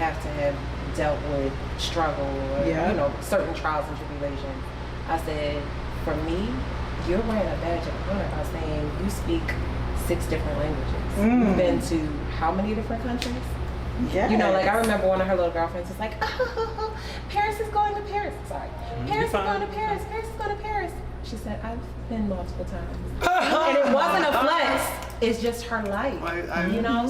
have to have dealt with struggle or certain trials and tribulations. I said, for me, you're wearing a badge of honor by saying you speak 6 different languages. You've been to how many different countries? Yeah. Like I remember one of her little girlfriends was like, oh, Paris is going to Paris. Sorry. Paris is going to Paris. Paris is going to Paris. She said, I've been multiple times. And it wasn't a flex. It's just her life.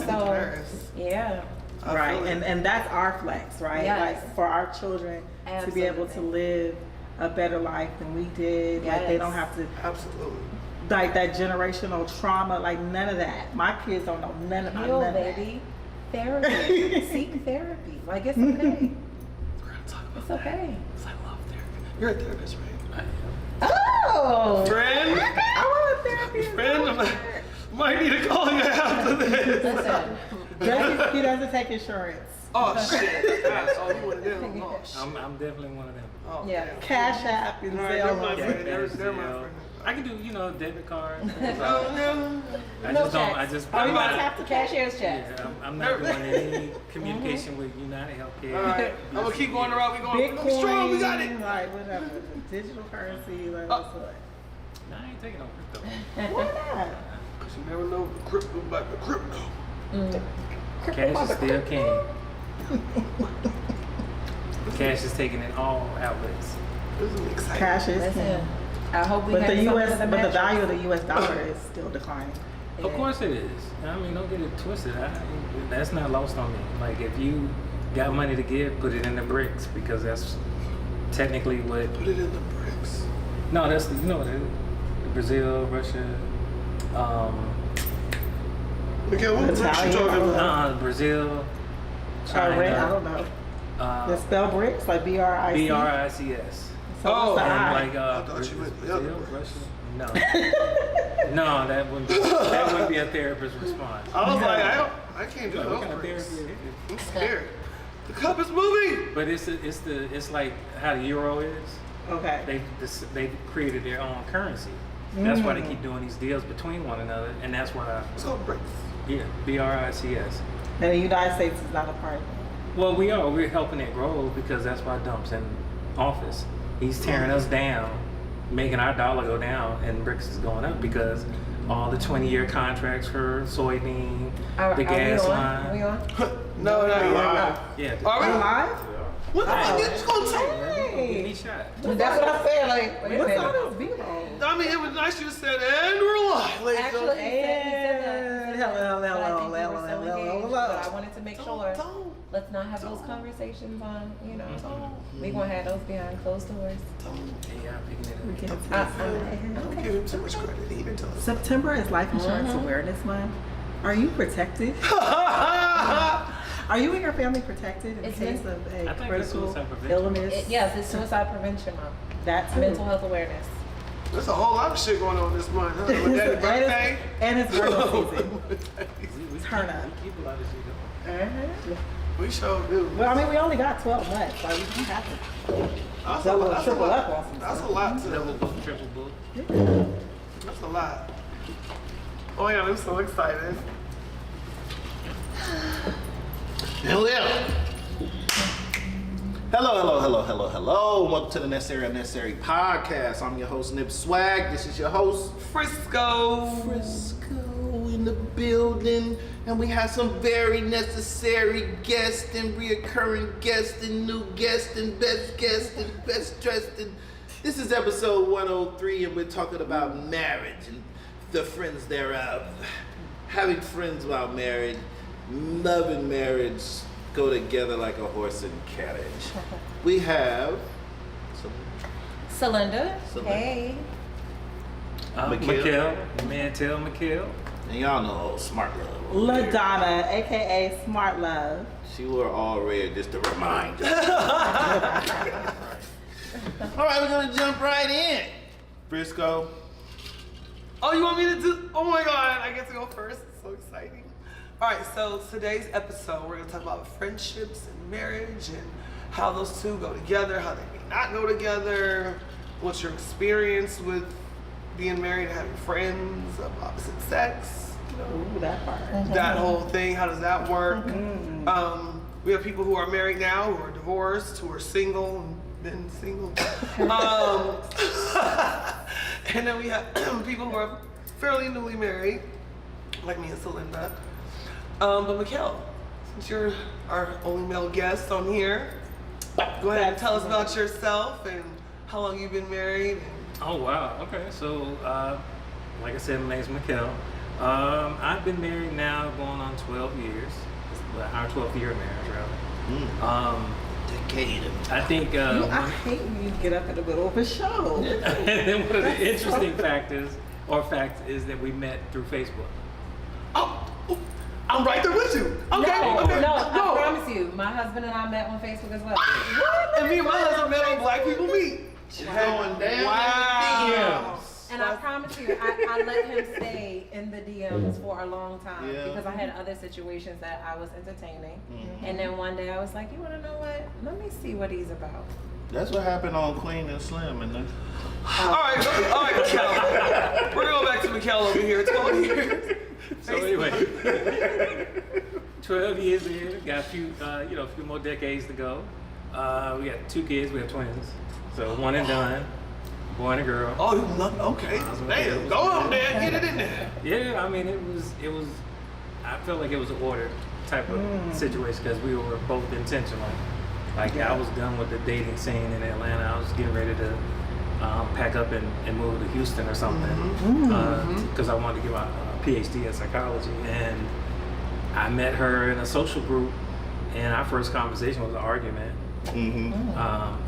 So, yeah. Right, and that's our flex, right? Yes. Like for our children to be able to live a better life than we did. Yes. Like they don't have to. Absolutely. Like that generational trauma, like none of that. My kids don't know none of that. Baby. Therapy. Seek therapy. Like it's okay. We're gonna talk about It's okay. Because I love therapy. You're a therapist, right? Oh! Friend? I want a therapy. Friend? Might need to call you after this. Listen. He doesn't take insurance. Oh shit. Oh, you one of them. Oh, shit. I'm definitely one of them. Oh, Yeah. damn. Cash App and All right, they're my Zelle. friend. They're my friend. I can do, debit cards. Oh, no. I No just don't. checks. I just. Oh, you I'm want to not, tap the cash? Cashier's check. yeah, I'm not doing any communication with United Healthcare. All right. I'm going to keep going around. We're going to strong. We got it. Like whatever. Digital currency, like what's what. Nah, I ain't taking no crypto. Why not? Because you never know the crypto like the crypto. Cash is still king. Cash is taken in all outlets. This is exciting. Cash is Listen. king. I hope we But have the something US, to but the match value of us. the US dollar is still declining. Of course it is. I mean, don't get it twisted. That's not lost on me. Like, if you got money to give, put it in the bricks because that's technically what. Put it in the bricks. No, that's Brazil, Russia, Miguel, what bricks you Italian. talking about? Brazil, I don't China, know. The spell bricks like BRIC. BRICS. So Oh, what's the And I? like I thought you meant the other Brazil, bricks. Russia. No, that wouldn't be a therapist's response. I was like, I can't do Like, what those kind of bricks. therapy? I'm scared. The cup is moving. But it's like how the euro is. Okay. They created their own currency. That's why they keep doing these deals between one another, and that's why It's called bricks. BRICS. And the United States is not a part of it. Well, we're helping it grow because that's why Dump's in office. He's tearing us down, making our dollar go down, and BRICS is going up because all the 20-year contracts for soybean, the gas line. Are we on? No, not live. Yeah. Are we? Live? What the fuck? You just gonna tell? Give me a shot. That's what I'm saying. Like, wait a What's minute. all this B-roll? I mean, it was nice you said, and we're live, ladies and Actually, gentlemen. he said that. Hello, But I think hello, we were hello, so hello, engaged, hello. But I wanted to make sure. Don't. Let's not have those conversations on, we gonna have those behind closed doors. Yeah, I'm picking We it get up. to Don't give him too much credit. He even told us. September is Life Insurance Awareness Month. Are you protected? Are you and your family protected in It's case meant- of I a think it's critical suicide prevention. illness? Yes, it's suicide prevention month. That's Mental health awareness. There's a whole lot of shit going on this month, huh? With and, Daddy birthday. and his birthday season. We Turn up. keep a lot of shit going. We sure do. Well, I mean, we only got 12 months, like we don't have to That's double, that's triple lot. up on some That's a stuff. lot Double to. book, triple book. That's a lot. Oh yeah, I'm so excited. Hell yeah. Hello. Welcome to the Necessary Unnecessary podcast. I'm your host, Nip Swag. This is your host, Frisco. Frisco, in the building. And we have some very necessary guests and reoccurring guests and new guests and best dressed. And this is episode 103, and we're talking about marriage and the friends thereof. Having friends while married, loving marriage, go together like a horse and carriage. We have some Celinda. Celinda. Hey. Mikhail, man, tell Mikhail. and y'all know Smart Love. LaDonna, aka Smart Love. She wore all red just to remind us. All right, we're gonna jump right in. Frisco. Oh, you want me to do? Oh my God, I get to go first. It's so exciting. All right, so today's episode, we're gonna talk about friendships and marriage and how those two go together, how they may not go together. What's your experience with being married and having friends of opposite sex? You know, Ooh, that part. that whole thing. How does that work? We have people who are married now, who are divorced, who are single, and been single. And then we have people who are fairly newly married, like me and Celinda. But Mikkel, since you're our only male guest on here, go ahead and tell us about yourself and how long you've been married. Oh wow. Okay. So, like I said, my name's Mikkel. I've been married now going on 12 years. Our 12th year of marriage, rather. Decade. I think. I hate when you get up in the middle of a show. And then one of the interesting facts is that we met through Facebook. Oh, I'm right there with you. Okay. No, I promise you, my husband and I met on Facebook as well. What? And me and my husband met on Black People Meet. Going down. Wow. And I promise you, I let him stay in the DMs for a long time Yeah. because I had other situations that I was entertaining. And then one day I was like, you want to know what? Let me see what he's about. That's what happened on Queen and Slim, and then All right, Mikkel. We're going back to Mikkel over here. 12 years. So anyway, 12 years in, got a few, a few more decades to go. We got 2 kids. We have twins, so one and done, boy and a girl. Oh, you love, okay. Damn, go on there, get it in there. Yeah, I mean, it was. I felt like it was an ordered type of situation because we were both intentional. Like I was done with the dating scene in Atlanta. I was getting ready to pack up and move to Houston or something because I wanted to get my PhD in psychology. And I met her in a social group, and our first conversation was an argument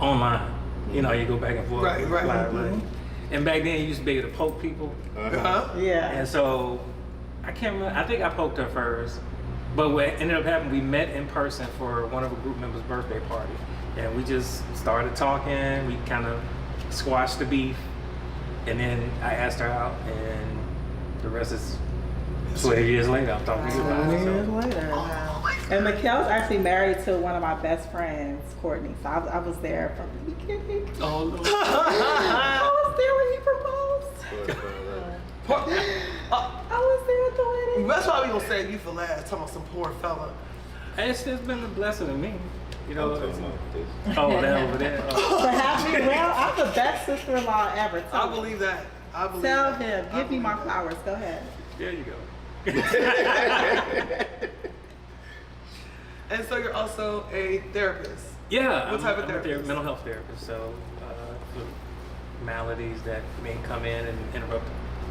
online. You know, you go back and forth. Right. And back then, you used to be able to poke people. Yeah. And so, I can't remember, I think I poked her first. But what ended up happening, we met in person for one of a group members' birthday party. And we just started talking, we kind of squashed the beef. And then I asked her out, and the rest is 12 years later. I'm talking to you about it. Years So. later. And Mikkel's actually married to one of my best friends, Courtney. So I was there from the beginning. Oh, Lord. I was there when he proposed. I was there at the wedding. That's why we gonna save you for last. Talking about some poor fella. It's just been a blessing to me. You know, I'm talking about this. oh, that over there. Oh. To have me around, I'm the best sister-in-law ever. Too. I believe that. I believe Tell that. him, I give me my believe that. flowers. Go ahead. There you go. And so you're also a therapist. Yeah, What type of I'm a therapist? mental health therapist. So, for maladies that may come in and interrupt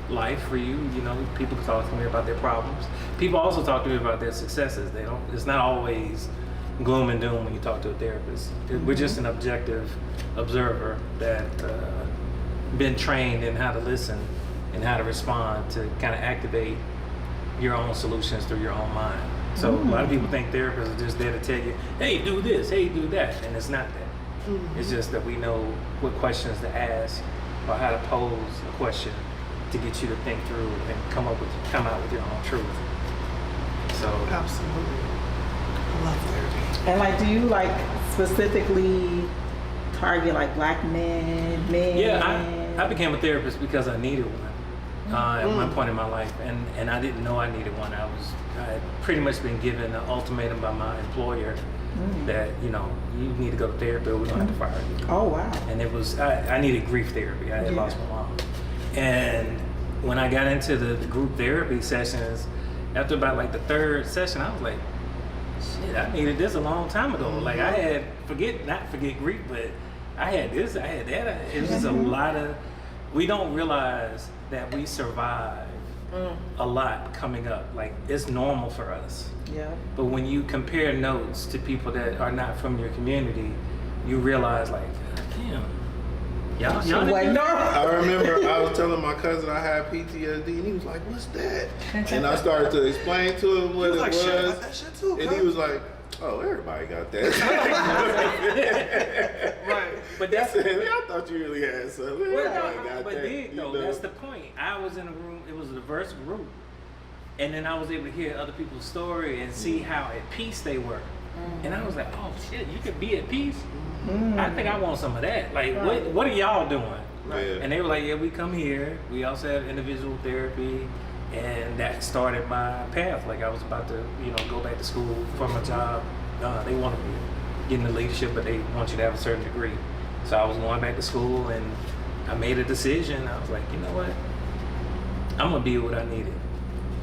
life for you, you know, people can talk to me about their problems. People also talk to me about their successes. They don't. It's not always gloom and doom when you talk to a therapist. We're just an objective observer that been trained in how to listen and how to respond to kind of activate your own solutions through your own mind. So a lot of people think therapists are just there to tell you, hey, do this, hey, do that, and it's not that. It's just that we know what questions to ask or how to pose a question to get you to think through and come out with your own truth. So Absolutely. I love therapy. And like, do you like specifically target like black men? yeah, I became a therapist because I needed one at one point in my life, and I didn't know I needed one. I had pretty much been given an ultimatum by my employer that, you know, you need to go to therapy or we're gonna have to fire you. Oh wow. And it was, I needed grief therapy. I had lost my mom. And when I got into the group therapy sessions, after about like the 3rd session, I was like, shit, I needed this a long time ago. Like I had, not forget grief, but I had this, I had that. It was just a lot of, we don't realize that we survive a lot coming up. Like it's normal for us. Yeah. But when you compare notes to people that are not from your community, you realize like, damn, y'all Wait, no. I remember I was telling my cousin I had PTSD, and he was like, "What's that?" And I started to explain to him what He was it like, was, shit, I got that shit too, and huh? he was like, "Oh, everybody got that." Right. But I that's said, I thought you really had something. Everybody got but that. then, though, you know? that's the point. I was in a room, it was a diverse group, and then I was able to hear other people's story and see how at peace they were. And I was like, oh shit, you could be at peace? I think I want some of that. Like, what are y'all doing? Yeah. And they were like, yeah, we come here. We also have individual therapy. And that started my path. Like I was about to, go back to school for my job they want to get into leadership, but they want you to have a certain degree. So I was going back to school, and I made a decision. I was like, you know what? I'm gonna be what I needed.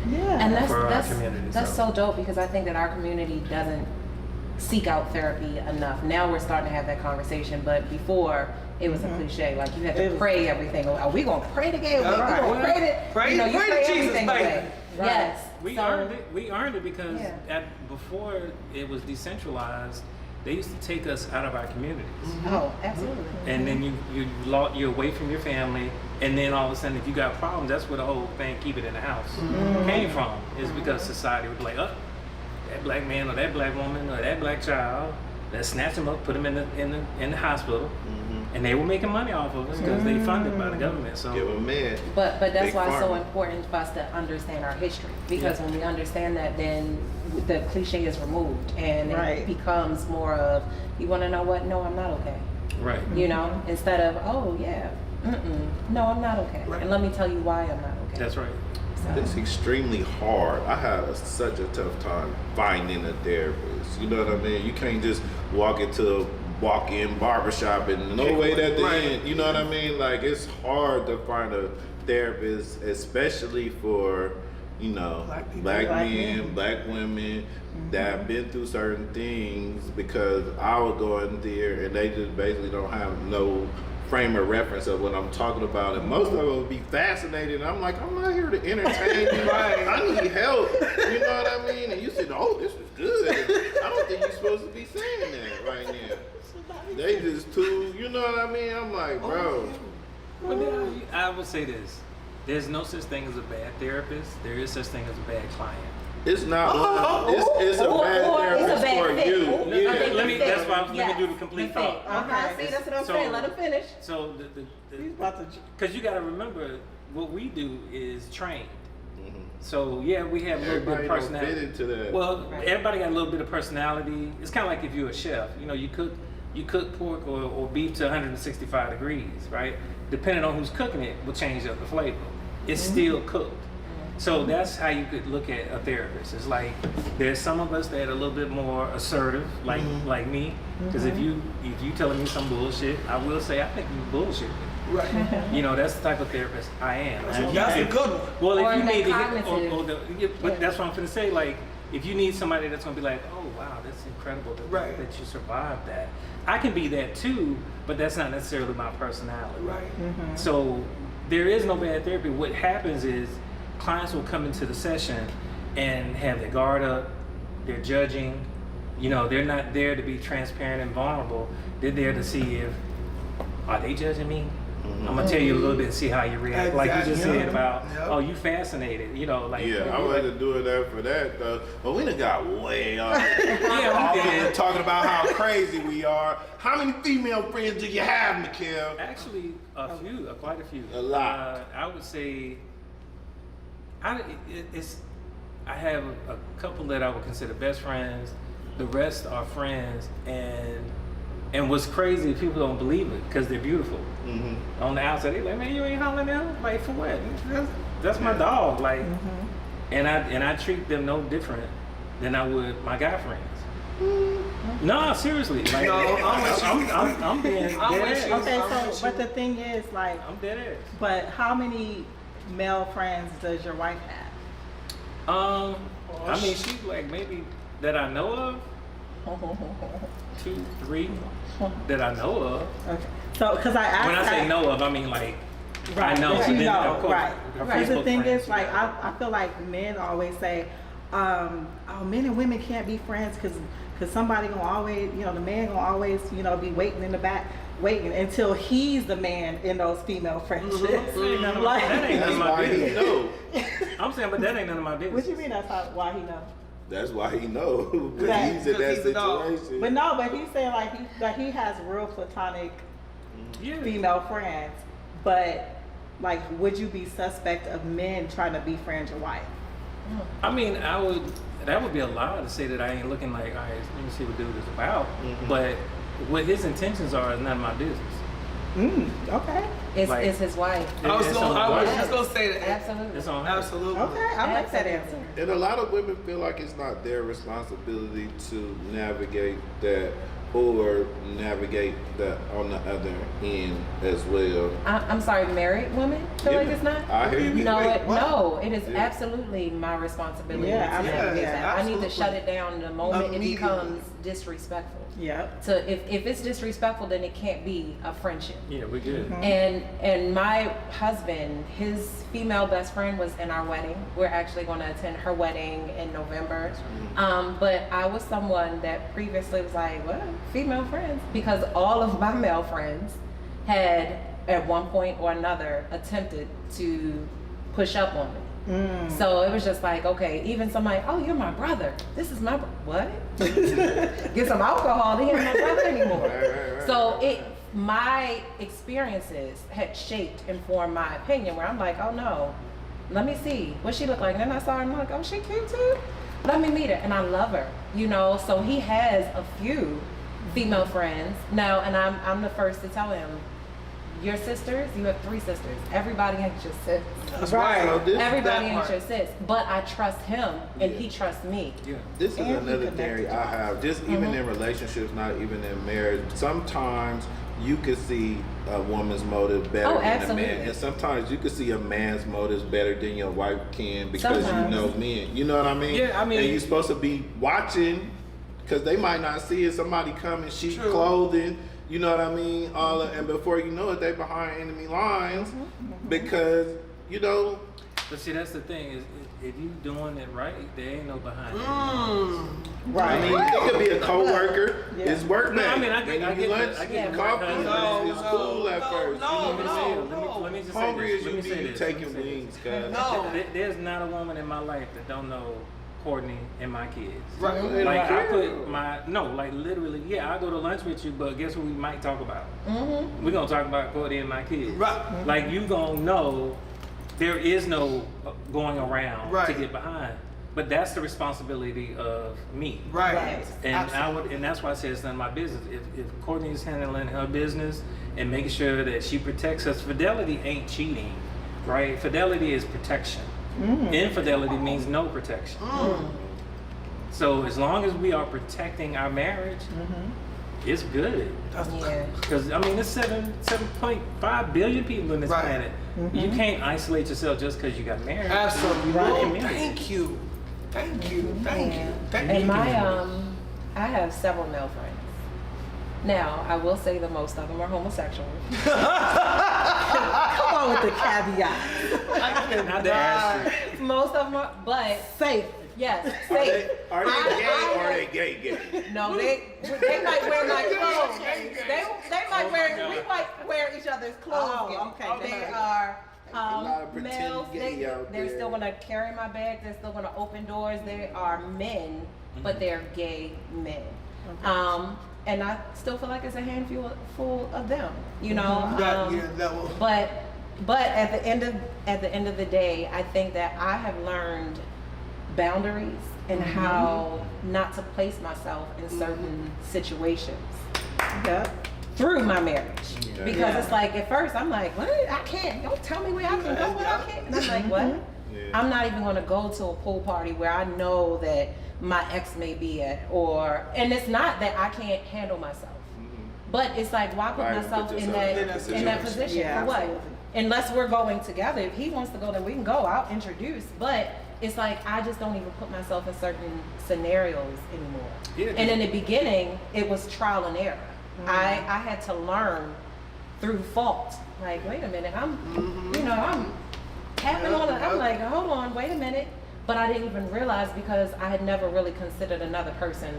Yeah. And For our community, that's so. so dope, because I think that our community doesn't seek out therapy enough. Now we're starting to have that conversation, but before it was a cliche. Like you had to pray everything away. Are we gonna pray together? Are we gonna pray to Pray- you know, you pray to pray Jesus, everything baby. away. Right. Yes. We So- earned it. We earned it because Yeah. before it was decentralized, they used to take us out of our communities. Oh, absolutely. And then you're away from your family, and then all of a sudden, if you got problems, that's where the whole thing "keep it in the house" came from. Is because society would be like, "Oh, that black man or that black woman or that black child, let's snatch them up, put them in the hospital," and they were making money off of us because they funded by the government. So Give a man. But that's Big why it's so pharma. important for us to understand our history, because Yeah. when we understand that, then the cliche is removed and Right. it becomes more of, you want to know what? No, I'm not okay. right. You know, instead of, oh yeah, no, I'm not okay. Right. And let me tell you why I'm not okay. That's right. So, It's extremely hard. I had such a tough time finding a therapist. You know what I mean? You can't just walk into a walk-in barbershop and no way that the Right. end. You know what I mean? Like it's hard to find a therapist, especially for Black people. black Black men, men. black women that have been through certain things. Because I would go in there and they just basically don't have no frame of reference of what I'm talking about, and most of them will be fascinated. And I'm like, I'm not here to entertain you. Right. I need help. You know what I mean? And you said, oh, this is good. I don't think you're supposed to be saying that right now. They just too, you know what I mean? I'm like, bro. But then I would say this: there's no such thing as a bad therapist. There is such thing as a bad client. It's not one. It's a bad or it's a therapist bad for fit. you. Ooh, Yeah. okay, Let me. fit. That's why. Let Yes, me do the complete the fit. thought. Okay, see, that's what I'm So- saying. Let him finish. So He's about to. because you got to remember, what we do is trained. Mhm. So yeah, we have a little Everybody bit of don't personality. fit into that. Well, Right. everybody got a little bit of personality. It's kind of like if you're a chef. You know, you cook pork or beef to 165 degrees, right? Depending on who's cooking it, will change up the flavor. It's still cooked. So that's how you could look at a therapist. It's like there's some of us that are a little bit more assertive, like me. Because if you telling me some bullshit, I will say I think you bullshit. Right. You know, that's the type of therapist I am. That's a good one. Well, Or if you that need to cognitive. but that's what I'm gonna say. Like, if you need somebody that's gonna be like, oh wow, that's incredible Right. that you survived that. I can be that too, but that's not necessarily my personality. Right. So there is no bad therapy. What happens is clients will come into the session and have their guard up. They're judging. You know, they're not there to be transparent and vulnerable. They're there to see if are they judging me. I'm gonna tell you a little bit and see how you react. Like you just Exactly. said about, Yep. oh, you fascinated. You know, like Yeah, I wanted to do that for that though. But we done got way off. Yeah, All we did. talking about how crazy we are. How many female friends do you have, Mikhail? Actually, quite a few. A lot. I would say, I have a couple that I would consider best friends. The rest are friends, and what's crazy, people don't believe it because they're beautiful. Mm-hmm. On the outside, they like, man, you ain't hollering at them? Like, for what? That's my dog. Like, and I treat them no different than I would my guy friends. No, seriously. Like, No, I'm with you. I'm being I'm dead with ass. you. Okay, I'm with so but you. the thing is, like, I'm dead ass. but how many male friends does your wife have? I mean, she's like maybe that I know of, 2, 3 that I know of. Okay, so because I asked When I say her- know of, I mean like Right, I know. that but you then, know, of course, right. her Because the Facebook thing friends, is, like, you know. I feel like men always say, oh, men and women can't be friends because somebody gonna always, the man gonna always, be waiting in the back, waiting until he's the man in those female friendships. Like, That ain't none That's of my why he business. know. I'm saying, but that ain't none of my business. what you mean? That's why he know. That's why he know. Because Right. he's in that Because he's a dog. situation. But he's saying like he has real platonic Yeah. female friends, but like, would you be suspect of men trying to befriend your wife? I mean, that would be a lie to say that I ain't looking like, all right, let me see what dude is about. Mhm. But what his intentions are is none of my business. Okay. Like- It's his wife. I was It's on the just wife. gonna say that. Absolutely. It's on her. Absolutely. Okay, I like that answer. And a lot of women feel like it's not their responsibility to navigate that or navigate that on the other end as well. I'm sorry, married women feel like it's not? I hear you. No, Wait, what? no, it is Yeah. absolutely my responsibility Yeah, to absolutely. navigate Yeah, that. I need to absolutely. shut it down the moment it Immediately. becomes disrespectful. Yep. So if it's disrespectful, then it can't be a friendship. Yeah, we're good. And my husband, his female best friend was in our wedding. We're actually going to attend her wedding in November. But I was someone that previously was like, what, female friends? Because all of my male friends had at one point or another attempted to push up on me. So it was just like, okay, even somebody, oh, you're my brother. This is my, what? Get some alcohol, he ain't my brother anymore. Right. So my experiences had shaped and formed my opinion where I'm like, oh no, let me see what she looked like. And then I saw her and I'm like, oh, she cute too? Let me meet her. And I love her, you know? So he has a few female friends now, and I'm the first to tell him, your sisters, you have 3 sisters. Everybody ain't your sis. That's right. So this, Everybody that ain't part. your sis. But I trust him and Yeah. he trusts me. Yeah. this is And you another connected theory to I have. Just even in relationships, not even in marriage. Sometimes you could see a woman's motive better Oh, than a absolutely. man, and sometimes you could see a man's motives better than your wife can because Sometimes. you know men. You know what I mean? Yeah, I mean- and you're supposed to be watching because they might not see it. Somebody come in sheep True. clothing. You know what I mean? And before you know it, they behind enemy lines because you know. But see, that's the thing is, if you doing it right, there ain't no behind it. Right. I mean, it could be a co-worker. Yeah. It's work No, day. I mean, I get When you that. lunch, I get the coffee, work husband. it's cool at No, first. no, you know what I'm saying? Let me just Hungry say as this. Let you me say be, you this. Let me taking say this. wings, cuz. No. There's not a woman in my life that don't know Courtney and my kids. Right. Like I put like literally, yeah, I go to lunch with you, but guess what we might talk about? We're gonna talk about Courtney and my kids. Right. Like you gonna know there is no going around to Right. get behind. But that's the responsibility of me. Right. Right. And and that's why I say it's none of my business. If Courtney is handling her business and making sure that she protects us, fidelity ain't cheating, right? Fidelity is protection. Infidelity means no protection. So as long as we are protecting our marriage, it's good. Yeah. Because I mean, there's 7.5 billion people in this Right. planet. You can't isolate yourself just because you got married. Absolutely. You're a Well, community. thank you. Thank you. Thank you. Thank And you. my I have several male friends. Now, I will say that most of them are homosexual. Come on with the caveat. Not the asterisk. Most of them are, but Safe. yes, Are safe. they gay or are they gay? No, they might wear my clothes. They might wear, we might wear each other's clothes. Oh, okay. They are A lot of pretend males. gay out They're there. still gonna carry my bag. They're still gonna open doors. They are men, but they're gay men. And I still feel like it's a handful full of them. You know. That will. But at the end of the day, I think that I have learned boundaries and how not to place myself in certain situations Yep. through my marriage. Yeah. Because it's like at first I'm like, what? I can't. Don't tell me where I can go, where I can't. And I'm like, what? Yeah. I'm not even gonna go to a pool party where I know that my ex may be at, and it's not that I can't handle myself. But it's like, why put Why myself put in yourself that position Yeah, for what? absolutely. Unless we're going together. If he wants to go, then we can go. I'll introduce. But it's like I just don't even put myself in certain scenarios anymore. Yeah. And in the beginning, it was trial and error. I had to learn through fault. Like, wait a minute, I'm tapping on it. I'm like, hold on, wait a minute. But I didn't even realize because I had never really considered another person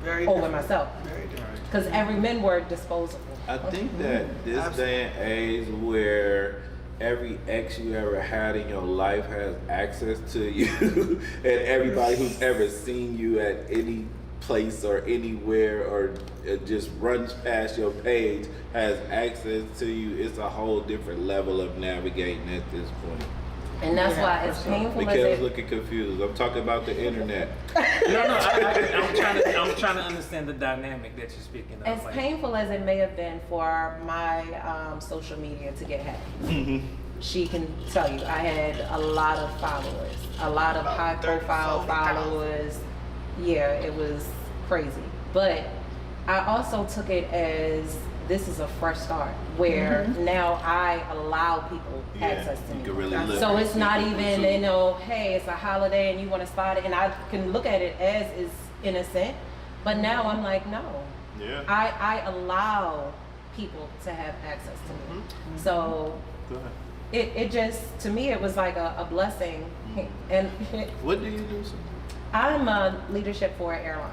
Very over different. myself. Very different. Because every men were disposable. I think that this day and age where every ex you ever had in your life has access to you and everybody who's ever seen you at any place or anywhere or just runs past your page has access to you, it's a whole different level of navigating at this point. And that's Yeah, why it's for sure. painful as Mikhail's it. looking confused. I'm talking about the internet. No, I'm trying to understand the dynamic that you're speaking of. As like, painful as it may have been for my social media to get hacked, she can tell you I had a lot of followers, a lot of About high 30, profile 40,000. followers. Yeah, it was crazy. But I also took it as this is a fresh start where now I allow people access to you me. can really look So at it's not people even, too. you know, hey, it's a holiday and you want to start it, and I can look at it as is innocent. But now I'm like, no, Yeah. I allow people to have access to me. So Go ahead. it just, to me, it was like a blessing. And What do you do? Sir? I'm a leadership for an airline.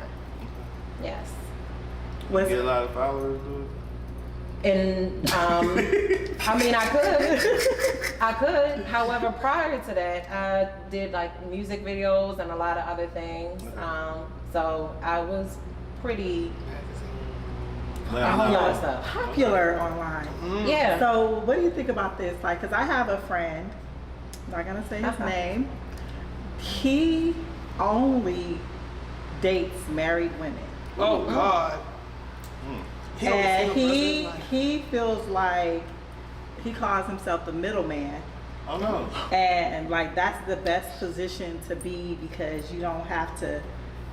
Yes. You get a lot of followers, dude. And I mean, I could. However, prior to that, I did like music videos and a lot of other things. So I was pretty a whole lot of stuff. Popular online. Yeah. So what do you think about this? Like, cause I have a friend, I'm not gonna say his Okay. name. He only dates married women. Oh God. He don't And feel the rest of he feels like he calls himself the middleman. Oh no. And like that's the best position to be because you don't have to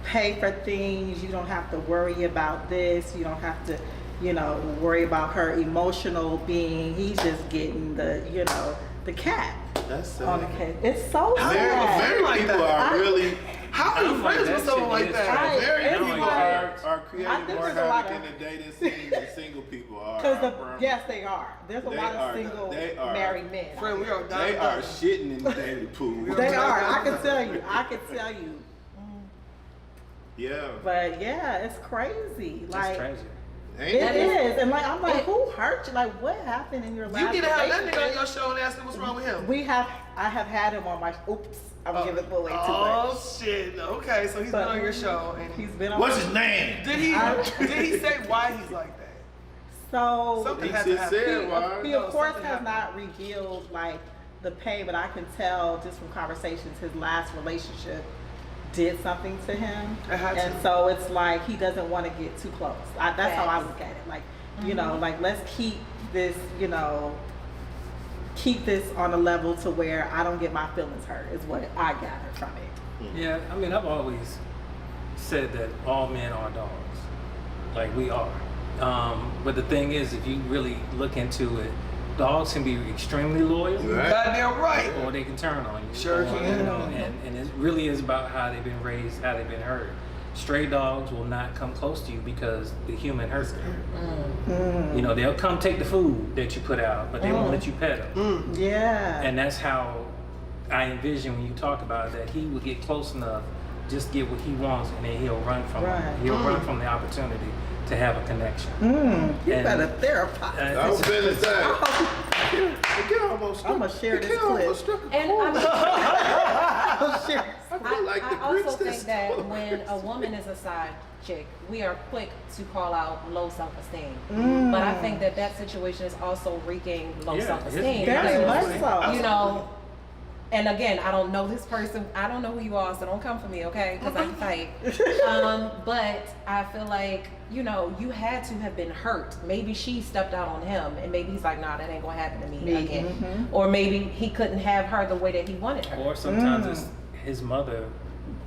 pay for things, you don't have to worry about this, you don't have to, you know, worry about her emotional being. He's just getting the, you know, the cat That's on the sad. cat. It's so How Very, sad. very like people that. are really. How are you I'm like, friends with that someone shit like is that? trash. Very It's people like- are I creating think more there's a lot havoc of- in the dating scene than single people are. Because I promise. yes, they are. There's a They lot are- of single they are. married men. Friend, we are They are shitting in the dating pool. They are. I can tell you. I can tell you. Yeah. But yeah, it's crazy. That's Like tragic. Ain't it it? is, and like I'm like, who hurt you? Like, what happened in your You last need to have that relationship? nigga on your show and ask him what's wrong with him. I have had him on my. Oops, I'm giving away too Oh much. shit. Okay, so he's But been on your show and He's been on. What's his name? did he I- did he say why he's like that? So Something He had to just happen. said why. he No, of course something has happened. not revealed like the pain, but I can tell just from conversations his last relationship did something to him, It had to. and so it's like he doesn't want to get too close. That's how I look at it. Like, you know, like let's keep this, you know, keep this on a level to where I don't get my feelings hurt. Is what I gathered from it. Yeah, I mean, I've always said that all men are dogs. Like, we are. But the thing is, if you really look into it, dogs can be extremely loyal, Right. Goddamn right. or they can turn on you. Sure or, can. You know, and it really is about how they've been raised, how they've been hurt. Stray dogs will not come close to you because the human hurt them. You know, they'll come take the food that you put out, but they won't let you pet them. Yeah. And that's how I envision when you talk about that he would get close enough, just get what he wants, and then he'll run from Right. it. He'll run from the opportunity to have a connection. You And- better therapy. I was finna say. The kid almost struck- I'ma share the this kid almost clip. struck a And chord. Shit. I feel like the I also Greeks think is- that when a woman is a side chick, we are quick to call out low self-esteem. But I think that that situation is also wreaking low Yeah, self-esteem. it's- Very because, much so. You know, and again, I don't know this person. I don't know who you are, so don't come for me, okay? Because I can fight. But I feel like, you know, you had to have been hurt. Maybe she stepped out on him, and maybe he's like, nah, that ain't gonna happen to me again. Or maybe he couldn't have her the way that he wanted her. Or sometimes it's his mother.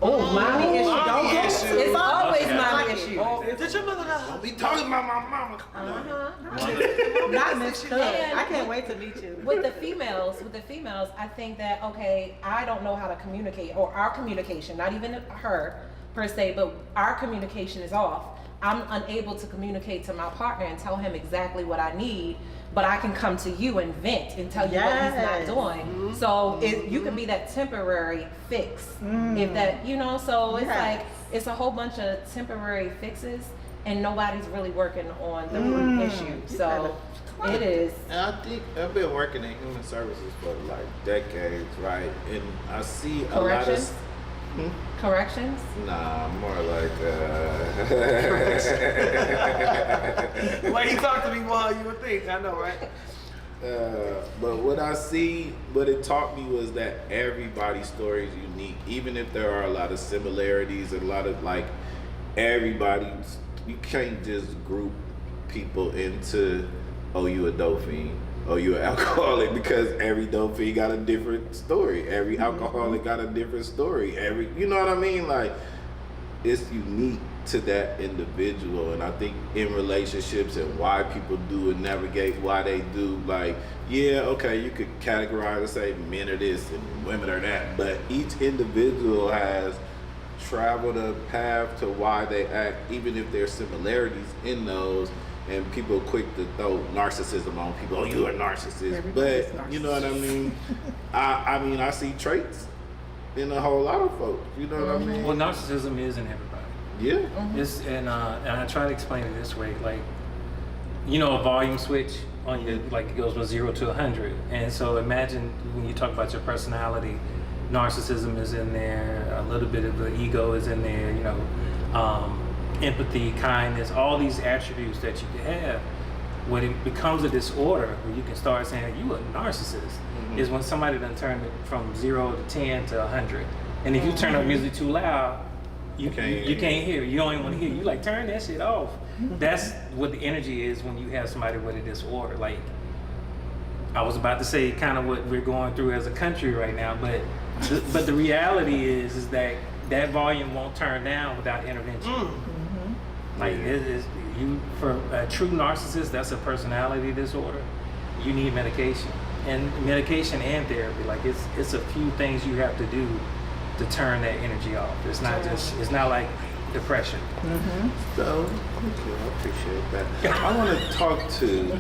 Oh, mommy issue. Mommy Don't get issue. It's always Okay. mommy issue. Oh, did your mother know? We talking about my mama. Come on. Not Miss Cook. And- I can't wait to meet you. With the females, I think that, okay, I don't know how to communicate, or our communication, not even her per se, but our communication is off. I'm unable to communicate to my partner and tell him exactly what I need, but I can come to you and vent and tell you what he's Yes. not doing. So you can be that temporary fix. If that, you know, so it's Yes. like, it's a whole bunch of temporary fixes and nobody's really working on the root issue. So it is. And I think I've been working in human services for like decades, right? And I see a lot of Corrections? Corrections? nah, more like Wait, he talked to me while you would think. I know, right? But what it taught me was that everybody's story is unique. Even if there are a lot of similarities and a lot of like everybody's, you can't just group people into, oh, you a dope fiend, oh, you an alcoholic, because every dope fiend got a different story. Every alcoholic got a different story. You know what I mean? Like, it's unique to that individual. And I think in relationships and why people do and navigate why they do, like, yeah, okay, you could categorize and say men are this and women are that, but each individual has traveled a path to why they act, even if there's similarities in those. And people are quick to throw narcissism on people. Oh, you are a narcissist. Everybody's But you know what I mean? I mean, I see traits in a whole lot of folks. You know what I mean? Well, narcissism is in everybody. Yeah. It's and I try to explain it this way, like, you know, a volume switch on your, like, it goes from 0 to 100. And so imagine when you talk about your personality, narcissism is in there, a little bit of the ego is in there, you know, empathy, kindness, all these attributes that you can have. When it becomes a disorder, where you can start saying you a narcissist, is when somebody done turned it from 0 to 10 to 100. And if you turn up music too loud, you can't hear. You don't even want to hear. You like, turn that shit off. That's what the energy is when you have somebody with a disorder. Like, I was about to say kind of what we're going through as a country right now, but the reality is that that volume won't turn down without intervention. Like, it is, for a true narcissist, that's a personality disorder. You need medication, and medication and therapy. Like, it's a few things you have to do to turn that energy off. It's not like depression. So, thank you. I appreciate that. I want to talk to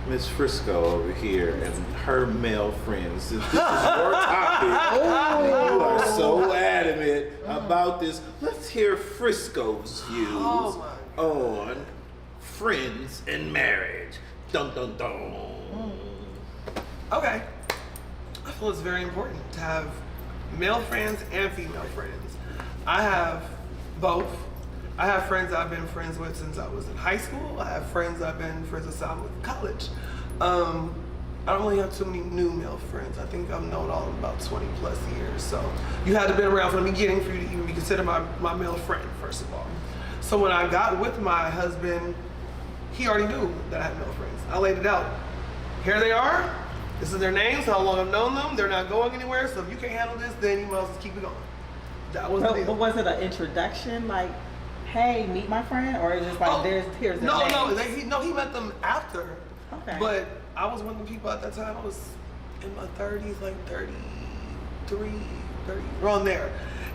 Miss Frisco over here and her male friends. Since this is your topic, and you are so adamant about this, let's hear Frisco's views on friends and marriage. Dun dun dun. Okay. I feel it's very important to have male friends and female friends. I have both. I have friends I've been friends with since I was in high school. I have friends I've been friends with since I was in college. I don't really have too many new male friends. I think I've known all of them about 20 plus years. So you had to be around from the beginning for you to even be considered my male friend, first of all. So when I got with my husband, he already knew that I had male friends. I laid it out. Here they are. This is their names, how long I've known them. They're not going anywhere. So if you can't handle this, then you must just keep it going. That was the deal. But was it an introduction, like, hey, meet my friend, or just like here's their names? No, he met them after. Okay. But I was one of the people at that time. I was in my 30s, like 33, 30, around there,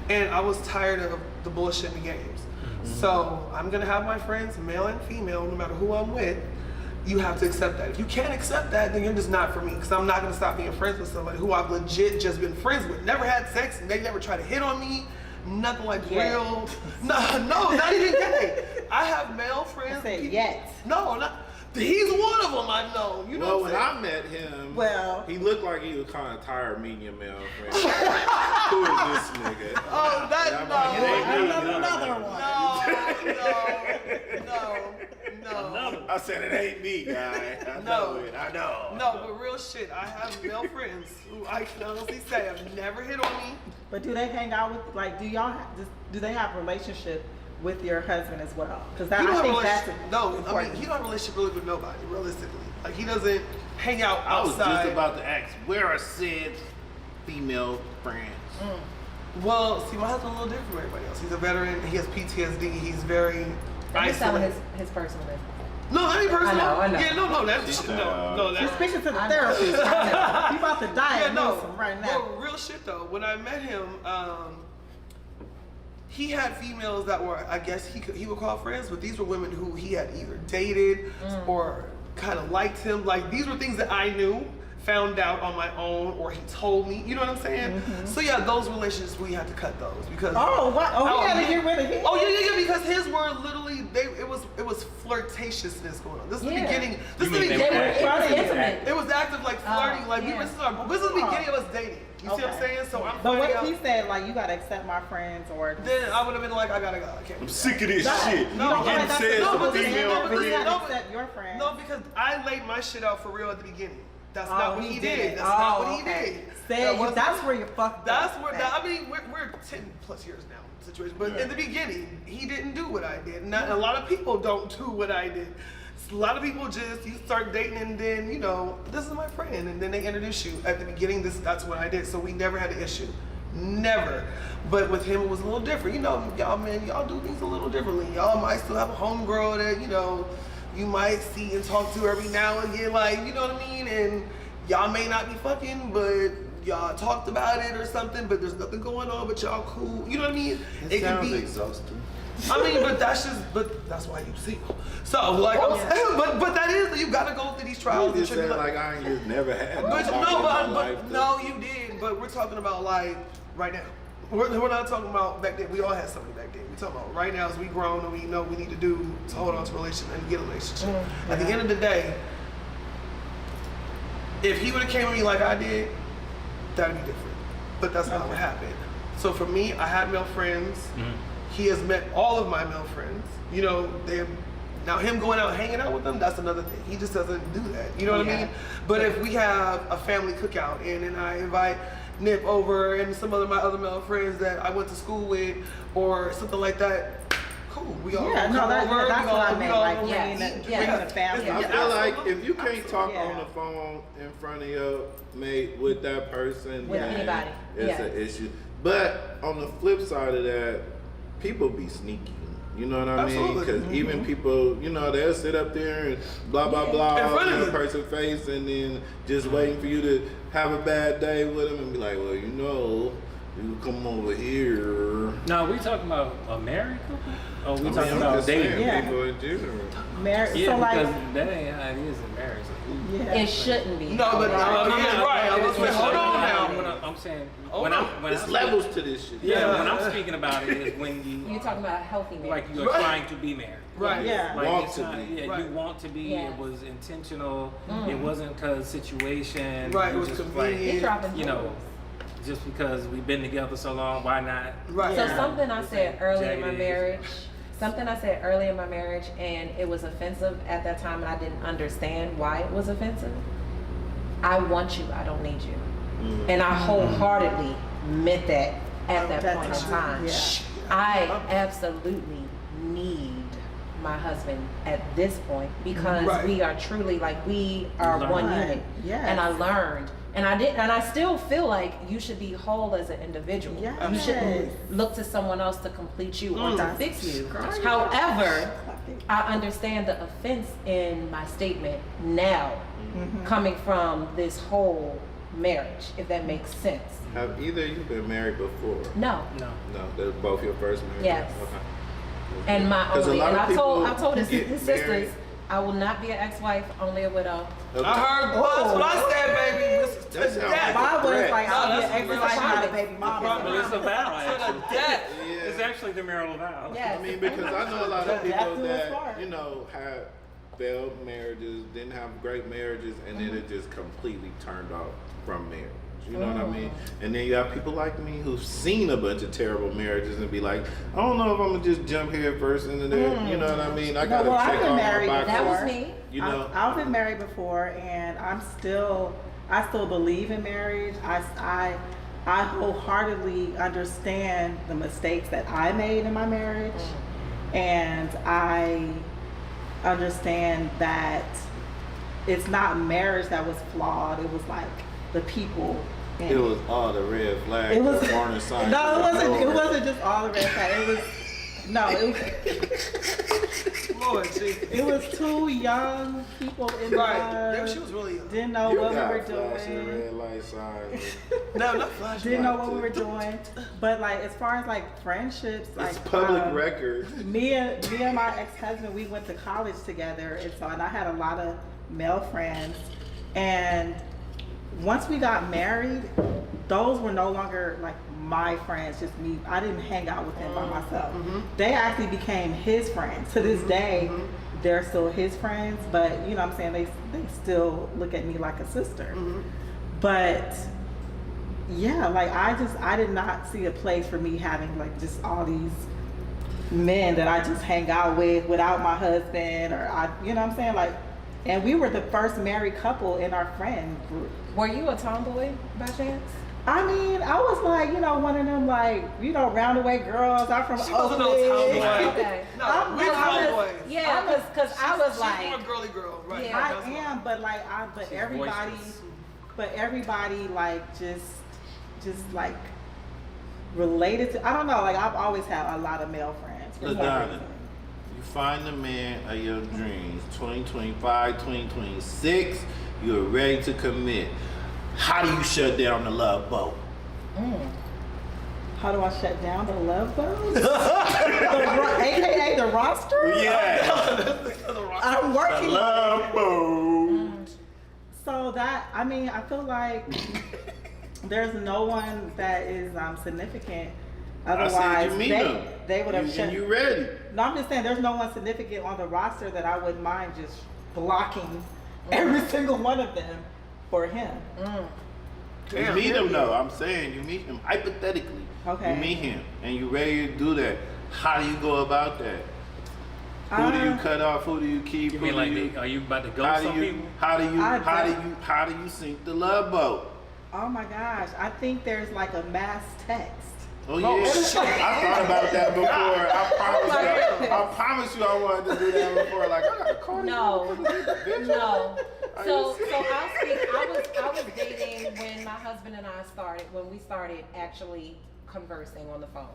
and I was tired of the bullshit in the games. So I'm gonna have my friends, male and female, no matter who I'm with. You have to accept that. If you can't accept that, then you're just not for me. Because I'm not gonna stop being friends with somebody who I've legit just been friends with. Never had sex, and they never tried to hit on me. Nothing like real. No, not even gay. I have male friends. I said yet. No, not. He's one of them I've known. You know Well, when I met him, he looked like he was kind of tired of meeting your male friend. Who is this nigga? Oh, that's Another one. No. I said it ain't me, guy. I know. No, but real shit. I have male friends who I can honestly say have never hit on me. But do they hang out with, like, do they have a relationship with your husband as well? Because I think that's important. I mean, he don't have a relationship really with nobody, realistically. Like, he doesn't hang out outside. I was just about to ask, where are Sid's female friends? Well, see, my husband's a little different from everybody else. He's a veteran. He has PTSD. He's very He's telling isolated. his personal business. No, that ain't personal. I know. Yeah, no, that's You're that's speaking to the therapist. You about to diagnose him right now. Well, real shit though. When I met him, he had females that were, I guess he would call friends, but these were women who he had either dated or kind of liked him. Like, these were things that I knew found out on my own or he told me. You know what I'm saying? So yeah, those relationships we had to cut those because. Oh, what? Oh, we gotta get rid of his. Oh yeah, because his were literally it was flirtatiousness going on. This is the beginning. This is the beginning. It was active like flirting, like we were. This is the beginning of us dating. You see what I'm saying? So I'm. But what if he said like you gotta accept my friends or? Then I would have been like, I gotta go. I can't. I'm sick of this shit. No, you getting said to female friends. Accept your friends. No, because I laid my shit out for real at the beginning. That's not what he did. That's not what he did. That's where you fucked up. That's where. I mean, we're 10 plus years now situation, but in the beginning, he didn't do what I did. Not a lot of people don't do what I did. A lot of people just you start dating and then this is my friend, and then they introduce you at the beginning. That's what I did. So we never had an issue, never. But with him, it was a little different. Y'all do things a little differently. Y'all might still have a homegirl that you might see and talk to every now and again, like, you know what I mean? And y'all may not be fucking, but y'all talked about it or something, but there's nothing going on, but y'all cool. You know what I mean? It sounds exhausting. I mean, but that's why you single. So, like, I'm saying, but that is, you gotta go through these trials. You just said like I ain't just never had no, you did, but we're talking about like, right now. We're not talking about back then. We all had somebody back then. We're talking about right now as we grown and we know we need to do to hold on to a relationship and get a relationship. At the end of the day, if he would have came at me like I did, that'd be different. But that's not what happened. So for me, I had male friends. He has met all of my male friends. Now him going out hanging out with them, that's another thing. He just doesn't do that. You know what I mean? But if we have a family cookout and then I invite Nip over and some of my other male friends that I went to school with or something like that, cool. We all that's what I meant. Like bringing the family. I feel like if you can't talk on the phone in front of your mate with that person, with anybody, it's an issue. But on the flip side of that, people be sneaky. You know what I mean? Because even people, they'll sit up there and blah, blah, blah in a person's face and then just waiting for you to have a bad day with them and be like, well, you come over here. No, we talking about a married couple? Oh, we talking about dating people in general. Yeah, so because that ain't how it is in marriage. It shouldn't be. No, but right. Hold on now. I'm saying when there's levels to this shit. Yeah, when I'm speaking about it is when you're talking about a healthy marriage. Like you're trying to be married. Right. Yeah. Like want to be. Yeah, you want to be. Yeah. It was intentional. It wasn't because situation. Right. It was just convenient. Just because we've been together so long, why not? Right. So something I said early in my marriage. And it was offensive at that time, and I didn't understand why it was offensive. I want you, I don't need you. And I wholeheartedly meant that at that point in time. Yeah. I absolutely need my husband at this point because we are truly we are one unit. Yes. And I learned. And I still feel like you should be whole as an individual. Yes. You shouldn't look to someone else to complete you or to fix you. However, I understand the offense in my statement now, coming from this whole marriage, if that makes sense. Have either of you been married before? No. No, they're both your first marriage? Yes. Okay. And my only, and I told his sisters, married. I will not be an ex-wife, only a widow. Okay. I heard that's what I said, baby. This is to That sounds death. Mine was like, I'll be that's an ex-wife, not a baby mama. But it's a vow, To the actually. death. It's actually the marital vow. Yes. I mean, because I know a lot of people That's that, smart. had failed marriages, didn't have great marriages, and then it just completely turned off from marriage. You know what I mean? And then you have people like me who've seen a bunch of terrible marriages and be like, I don't know if I'm gonna just jump head first into there. You know what I mean? I gotta I've check been all my married boxes. That was me. You know? I've been married before, and I still believe in marriage. I wholeheartedly understand the mistakes that I made in my marriage, and I understand that it's not marriage that was flawed. It was like the people. It was all the red flags. It was the warning signs. no, it wasn't just all the red flags. It was Lord Jesus. it was two young people in Right. love. She was really young. Didn't know You what we got were flashing doing. red light signs. No, not flash. Didn't know what we were doing. But as far as friendships, It's public record. Me and my ex-husband, we went to college together, and I had a lot of male friends, and once we got married, those were no longer like my friends, just me. I didn't hang out with them by myself. They actually became his friends. To this day, they're still his friends, but you know what I'm saying, they still look at me like a sister. But yeah, like I did not see a place for me having like just all these men that I just hang out with without my husband, or you know what I'm saying, like. And we were the first married couple in our friend group. Were you a tomboy by chance? I mean, I was like, you know, one of them like, you know, roundaway girls. I'm from She Oakland. wasn't no tomboy. Okay. No, we tomboys. Yeah, because I was She's like, more girly girl, right? Yeah. I That's why. am, but like, She's everybody like just like related to. I don't know. Like I've always had a lot of male friends. for some LaDonna, reason. you find the man of your dreams, 2025, 2026, you're ready to commit. How do you shut down the love boat? How do I shut down the love boat? AKA the roster? Yeah, I'm the working. love boat. So that, I mean, I feel like there's no one that is significant. I said Otherwise, you meet them. they would have shut. And you ready? No, I'm just saying there's no one significant on the roster that I wouldn't mind just blocking every single one of them for him. You meet him though. I'm saying you meet him hypothetically. Okay. You meet him and you ready to do that. How do you go about that? Who do you cut off? Who do you keep? You Who mean do like, you, are you about to go how some do you people? how do you I how do you sink the love boat? Oh my gosh, I think there's like a mass text. Oh yeah, I thought about that before. I promise you, I wanted to do that before. Like I gotta call no, you. no. Are So you I'll speak. I was dating when my husband and I when we started actually conversing on the phone.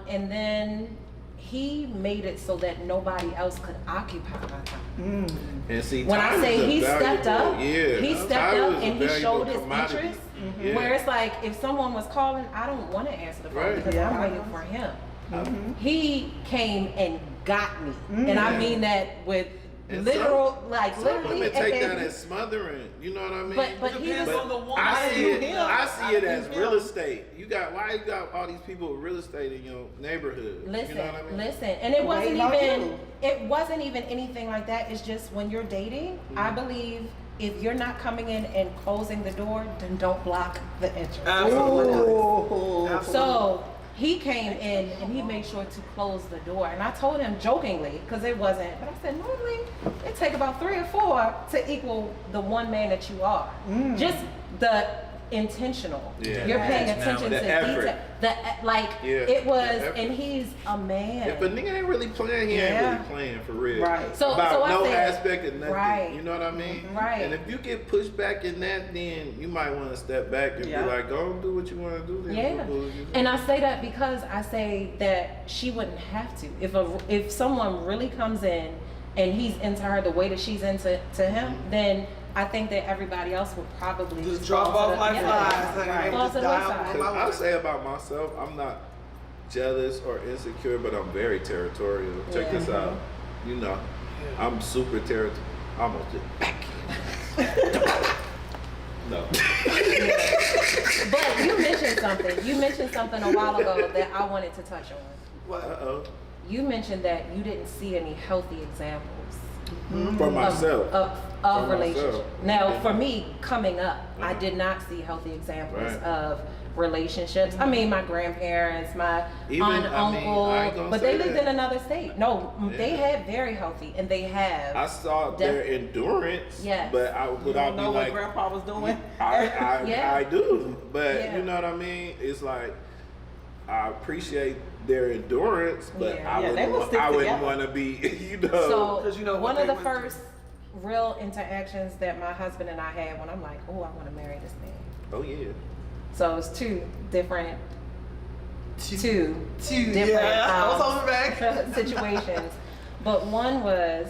And then he made it so that nobody else could occupy my time. And see, When I time say is a he stepped valuable- up, yeah, he time stepped is up a and he valuable showed his commodity. interest. Yeah. Where it's like if someone was calling, I don't want to answer the phone Right. because Yeah. I'm waiting for him. He came and got me, and I mean that with And literal, some- like Some literally. women take and- that as smothering. You know what I mean? But he Depends was. on the woman. I see it. him. I see it as him. real estate. Why you got all these people with real estate in your neighborhood? Listen, you know what I mean? listen, and it wasn't Waiting on even. you. It wasn't even anything like that. It's just when you're dating, I believe if you're not coming in and closing the door, then don't block the entrance. Absolutely. Ooh. Absolutely. So he came in and he made sure to close the door. And I told him jokingly, because it wasn't, but I said, normally it take about 3 or 4 to equal the one man that you are. Just the intentional. Yeah. You're paying Yes. attention The to effort. detail. Yeah, It was, the effort. and he's a man. If a nigga ain't really playing, he ain't Yeah. really playing for real. Right. So About I no said- aspect of nothing. Right. You know what I mean? Right. And if you get pushed back in that, then you might want to step back and Yeah. be like, go and do what you want to do. Then Yeah, and I say that because I say that she wouldn't have to. If someone really comes in and he's into her the way that she's into him, then I think that everybody else would probably Just drop fall to off the- like yeah. flies. Like, Right. Fall just to the die wayside. on my I'll way. say about myself, I'm not jealous or insecure, but I'm very territorial. Check Yeah. this out. You know, I'm super territorial. Almost just back. No. But you mentioned something. You mentioned something a while ago that I wanted to touch on. What? Uh-oh. You mentioned that you didn't see any healthy examples For myself. of For relationship. myself. Now, Yeah. for me, coming up, I did not see healthy examples Right. of relationships. I mean, my grandparents, my Even- aunt, I mean, uncle, I ain't gonna but say they lived that. in another state. No, they Yeah. had very healthy, and they have. I saw their endurance, Yes. but I You without don't be know what like, grandpa was doing. Yeah. I do, but Yeah. you know what I mean. It's like I appreciate their endurance, but Yeah. Yeah, they will stick I wouldn't together. want to be, you know. So 'Cause you know what one they of the went through. first real interactions that my husband and I had when I'm like, oh, I want to marry this man. Oh yeah. So it's two different Two. different Yeah, I was on the back. situations. But one was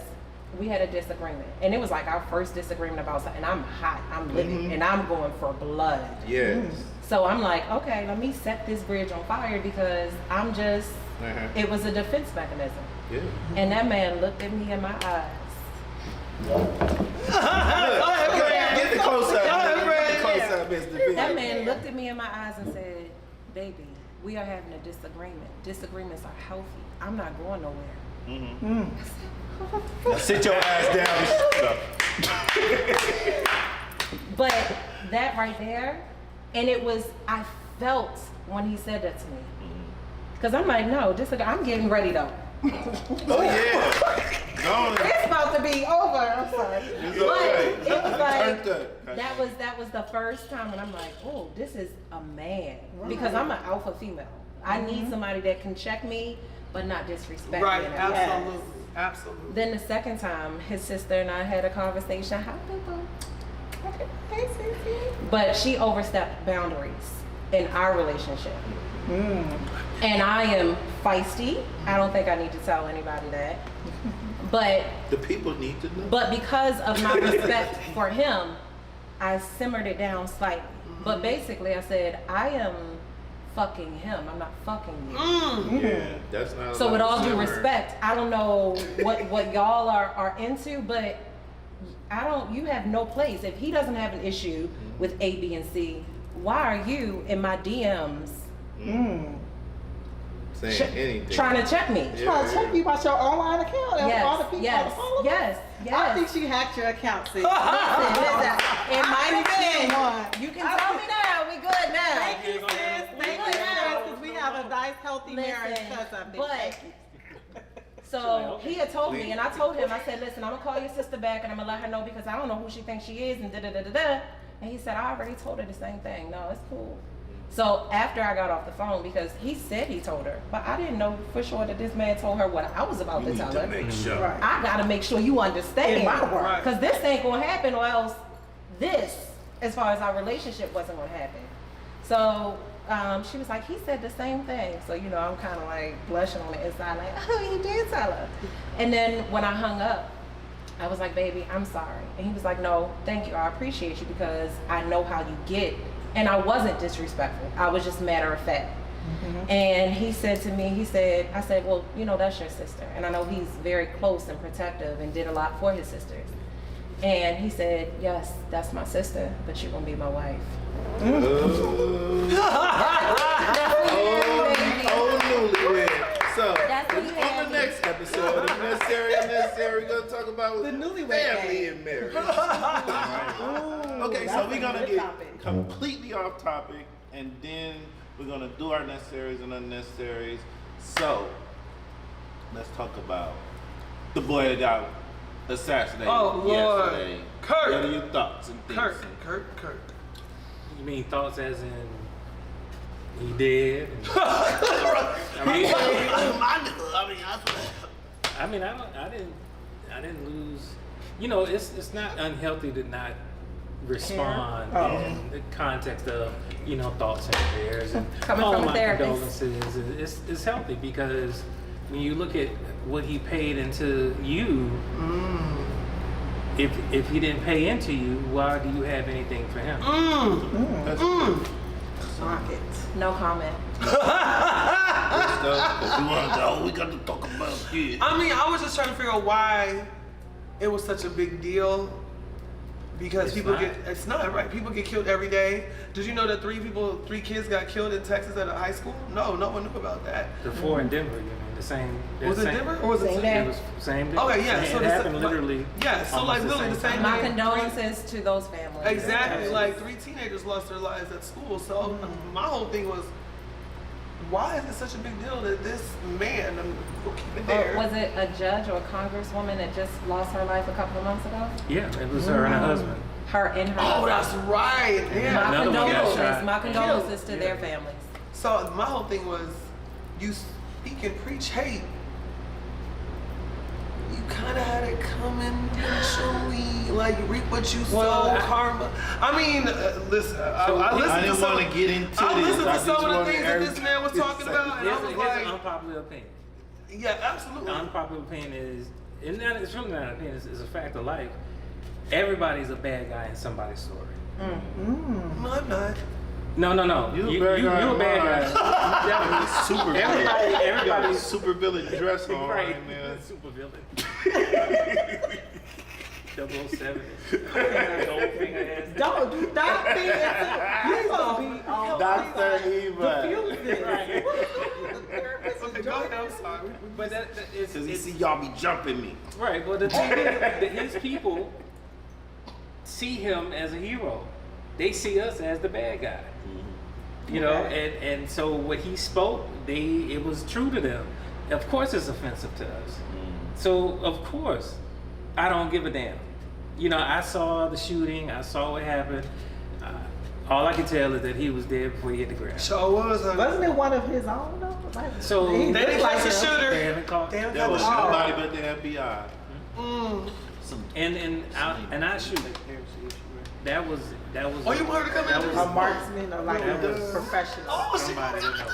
we had a disagreement, and it was like our first disagreement about something. I'm hot, I'm living, and I'm going for blood. Yes. So I'm like, okay, let me set this bridge on fire because I'm just. Uh-huh. It was a defense mechanism, Yeah. and that man looked at me in my eyes. Get the close up. against the That man looked at me in my eyes and said, "Baby, we are having a disagreement. Disagreements are healthy. I'm not going nowhere." Now sit your ass down. But that right there, and it was, I felt when he said that to me. Because I'm like, no, I'm getting ready though. Oh yeah. Go on. It's about to be over. I'm sorry. It's But okay. it was like, Turned that was the first time when I'm like, oh, this is a man. Because I'm an alpha female. I need somebody that can check me, but not disrespect Right, me. absolutely. Absolutely. Then the second time, his sister and I had a conversation. Hi, people. Hey, Sissy. But she overstepped boundaries in our relationship. And I am feisty. I don't think I need to tell anybody that. But The people need to know. but because of my respect for him, I simmered it down slightly. But basically, I said, I am fucking him. I'm not fucking you. Yeah, that's not. So with all due simmer. respect, I don't know what y'all are into, but you have no place. If he doesn't have an issue with A, B, and C, why are you in my DMs Saying anything. trying to check me? Yeah. Trying to check you about your online account and all the people yes, follow yes, I think yes. she hacked your account, sis. Listen, it might have been. one. You can tell me now. We good now. Thank you, sis. Thank you, sis, because we have a nice, healthy marriage Listen, because of this. but Thank you. so he had told me, and I told him, I said, listen, I'm gonna call your sister back, and I'm gonna let her know because I don't know who she thinks she is, and da da da da da. And he said, I already told her the same thing. No, it's cool. So after I got off the phone, because he said he told her, but I didn't know for sure that this man told her what I was about You to need tell to her. make sure. Right. I gotta make sure you understand. In my world. Right. Because this ain't gonna happen, or else this, as far as our relationship, wasn't gonna happen. So she was like, he said the same thing. So, you know, I'm kind of like blushing on the inside, like, oh, he did tell her. And then when I hung up, I was like, baby, I'm sorry. And he was like, no, thank you. I appreciate you because I know how you get. And I wasn't disrespectful. I was just matter of fact. And he said to me, I said, well, you know, that's your sister. And I know he's very close and protective and did a lot for his sisters. And he said, yes, that's my sister, but you're going to be my wife. Oh, newlywed. So, That's what he on had. the next episode of Necessary Unnecessary, we're going to talk about The newlywed family game. and marriage. Ooh, Okay, so that's we're a going to good get topic. completely off topic, and then we're going to do our necessaries and unnecessaries. So, let's talk about the boy that got assassinated Oh, Lord. yesterday. Kurt. What are your thoughts and things? Kurt. You mean thoughts as in he did? I mean, I didn't lose. You know, it's not unhealthy to not respond in the context of, you know, thoughts and prayers and Coming all from a my therapist. condolences. It's healthy because when you look at what he paid into you, if he didn't pay into you, why do you have anything for him? That's Rocket. No comment. we got to talk about this. I mean, I was just trying to figure out why it was such a big deal. Because it's not right. People get killed every day. Did you know that 3 kids got killed in Texas at a high school? No one knew about that. The 4 in Denver, you mean the same? Was it Denver or was it Same Texas? day. It was same day. Okay, yeah. So it happened literally. Yeah. So like almost literally the same My day. condolences to those families. Exactly. Like 3 teenagers lost their lives at school. So my whole thing was, why is it such a big deal that this man, we'll keep it there. Was it a judge or a congresswoman that just lost her life a couple of months ago? Yeah, it was her and her husband. Her and her Oh, husband. that's right. Yeah. My Another one got shot. condolences to Yeah. their families. So my whole thing was, you speak and preach hate. You kind of had it coming eventually, like reap what you sow, karma. I mean, listen, I listened I to didn't some. want to get into I this. listened to just some of the wanted things that this man was talking about, and I Here's was an like, unpopular opinion. yeah, absolutely. The unpopular opinion is, and that it's really not an opinion, it's a fact of life. Everybody's a bad guy in somebody's story. No, I'm not. No. You a You bad guy a in bad mine. guy. Super Everybody's super villain dress on right. right now. Super villain. 007. Goldfinger ass. Don't do not be you gonna be on Dr. Eva. Okay, go ahead. I'm sorry. But it's Cause he see y'all be jumping me. right. Well, the thing is that his people see him as a hero. They see us as the bad guy. You know, and so what he spoke, it was true to them. Of course, it's offensive to us. So of course, I don't give a damn. You know, I saw the shooting. I saw what happened. All I can tell is that he was dead before he hit the ground. So was Wasn't it one of his own though? Like, So he they didn't looked catch the him. shooter. They haven't caught. Damn, That was oh. nobody but the FBI. And I shoot. That was. Oh, you wanted to come that in? was A marksman or like That a was- professional. Oh, shit. somebody to know.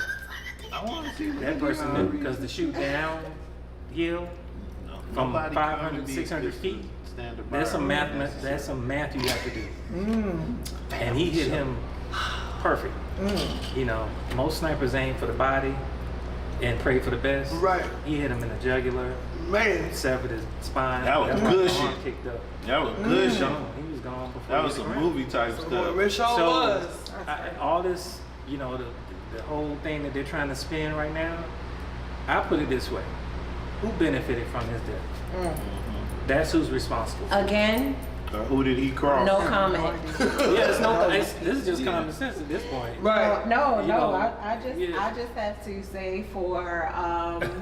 I want to see That person knew because the shoot downhill from 500, 600 feet. That's some math. That's some math you have to do. And he hit him perfect. You know, most snipers aim for the body and pray for the best. Right. He hit him in the jugular, Man. severed his spine. That was That's why good his arm shit. kicked up. That was good shit. He was gone before. That he was hit the some ground. movie type What stuff. Rich Shaw So, was. all this, you know, the whole thing that they're trying to spin right now, I put it this way. Who benefited from his death? That's who's responsible. Again, Who did he cross? no comment. Yeah, this is just common sense at this point. Right. No, You no. know, I just yeah. have to say for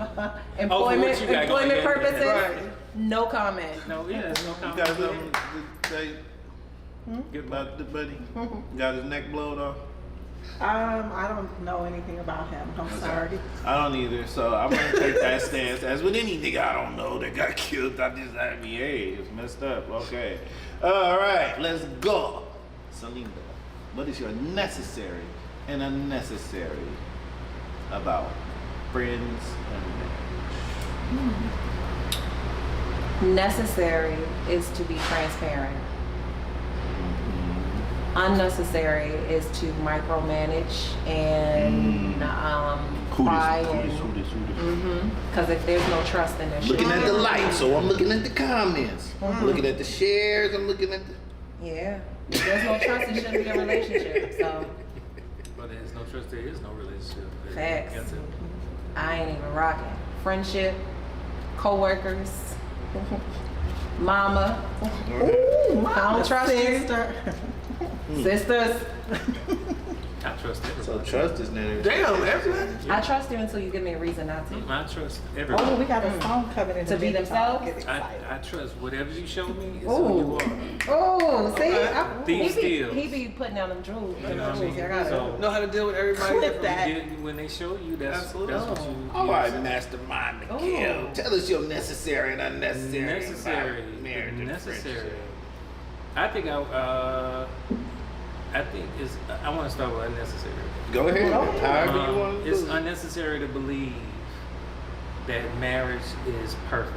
what employment you got going on. purposes, Right. no comment. No, yeah, there's no You comment. got something to say Good about the buddy? Got his neck blowed off? I don't know anything about him. I'm sorry. I don't either, so I'm gonna take that stance. As with any nigga I don't know that got killed, I just I mean, hey, it's messed up. Okay. All right, let's go. Selena, what is your necessary and unnecessary about friends and marriage? Necessary is to be transparent. Unnecessary is to micromanage and pry and because if there's no trust, then there should Looking be. at the lights, so I'm looking at the comments. I'm looking at the shares, I'm looking at the... Yeah, if there's no trust, it shouldn't be a relationship. So But there's no trust, there is no relationship. Facts. That's it. I ain't even rocking. Friendship, co-workers, mama. Ooh, I don't trust you. sister. Sisters. I trust everybody. So trust is not... Damn, everybody. I trust you until you give me a reason not to. I trust Oh, everybody. we got a song coming in To a be minute, so themselves? Get excited. I trust whatever you show me is who you Ooh. are. Oh, see? These he steals. be putting down them jewels. You know what I mean? I got it. So Know how to deal with everybody. Clip that. when they show you, that's Absolutely. what you. All right, mastermind the kill. Tell us your necessary and unnecessary. Necessary. about marriage and Necessary. friendship. I think I want to start with unnecessary. Go ahead. However you want to It's do it. unnecessary to believe that marriage is perfect.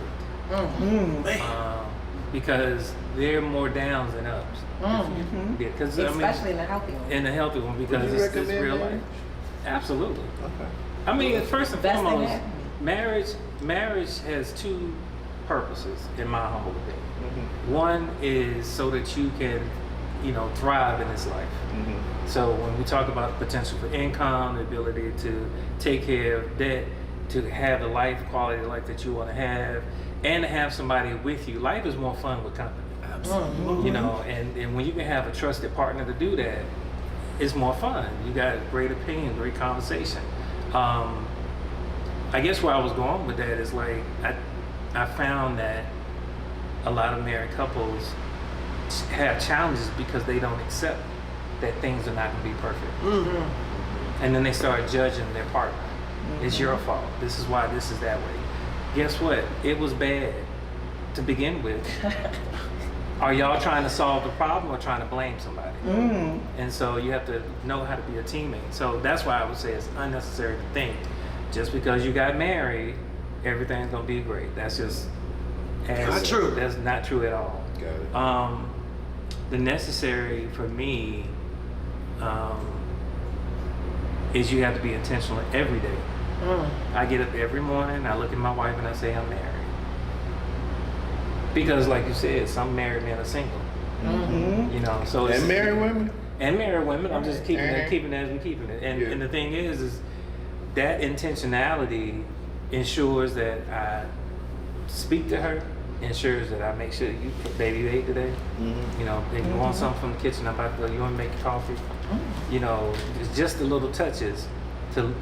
Because there are more downs than ups. Yeah, 'cause, Especially in the healthy one. in the healthy one because Would you it's recommend real marriage? life. Absolutely. Okay. I mean, first and Best thing foremost, happening. marriage has two purposes, in my humble opinion. One is so that you can, thrive in this life. So when we talk about the potential for income, the ability to take care of debt, to have the life, quality of life that you want to have, and to have somebody with you. Life is more fun with company. Absolutely. And when you can have a trusted partner to do that, it's more fun. You got great opinion, great conversation. I guess where I was going with that is like, I found that a lot of married couples have challenges because they don't accept that things are not going to be perfect. And then they start judging their partner. It's your fault. This is why this is that way. Guess what? It was bad to begin with. Are y'all trying to solve the problem or trying to blame somebody? And so you have to know how to be a teammate. So that's why I would say it's unnecessary to think just because you got married, everything's gonna be great. That's just Not true. That's not true at all. Got it. The necessary for me is you have to be intentional every day. I get up every morning, I look at my wife and I say I'm married. Because like you said, some married men are single. You know, so it's And married women. and married women. I'm just keeping And- it as we keeping it. And Yeah. and the thing is that intentionality ensures that I speak to her, ensures that I make sure baby, you ate today. You know, if you want something from the kitchen, I'm about to go. You want to make coffee? You know, it's just the little touches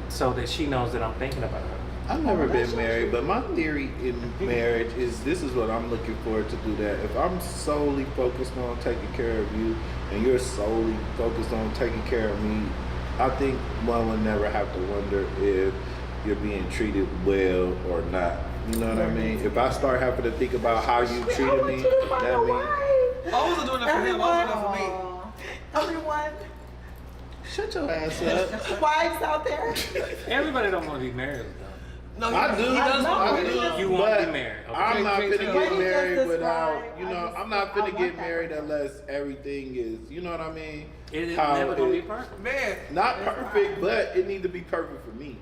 so that she knows that I'm thinking about her. I've never been married, but my theory in marriage is this is what I'm looking forward to do that. If I'm solely focused on taking care of you and you're solely focused on taking care of me, I think one would never have to wonder if you're being treated well or not. You know what I mean? If I start having to think about how you treated me, that means I wasn't doing it for him. I was doing it for me. Everyone, shut your ass up. wives out there. Everybody don't want to be married though. No, I do. He does want I to be do. married. You want to But be married. Okay. I'm not Can't finna tell. get What you married just without, described, you I know, just- I'm not I finna want get that married for unless everything is, you know what I mean? It's How never gonna be it- perfect. Man, Not perfect, but it need to be perfect for me.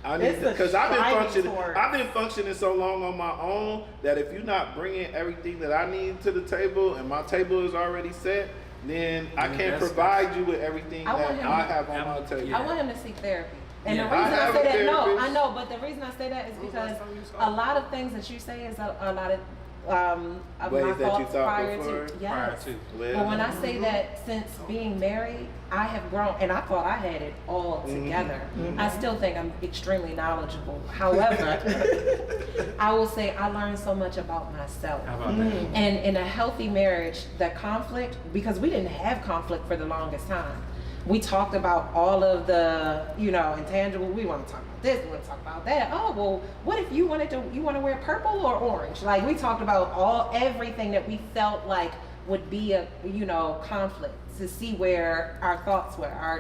I need It's a because I've striving been towards. functioning so long on my own that if you're not bringing everything that I need to the table and my table is already set, then I can't that's- provide you with everything I want that him- I have on my table. Yeah. I want him to seek therapy. And Yeah. the reason I I, have say a that, no, therapist. I know, but the reason I say that is because last time you saw a him? lot of things that you say is a lot of of Ways my that you thoughts thought prior before? to. Prior Yes. to. But when I say that since being married, I have grown, and I thought I had it all together. I still think I'm extremely knowledgeable. However, I will say I learned so much about myself. How about that? And in a healthy marriage, the conflict, because we didn't have conflict for the longest time. We talked about all of the, intangible. We want to talk about this, we want to talk about that. Oh, well, what if you want to wear purple or orange? Like, we talked about everything that we felt like would be a, conflict, to see where our thoughts were, our,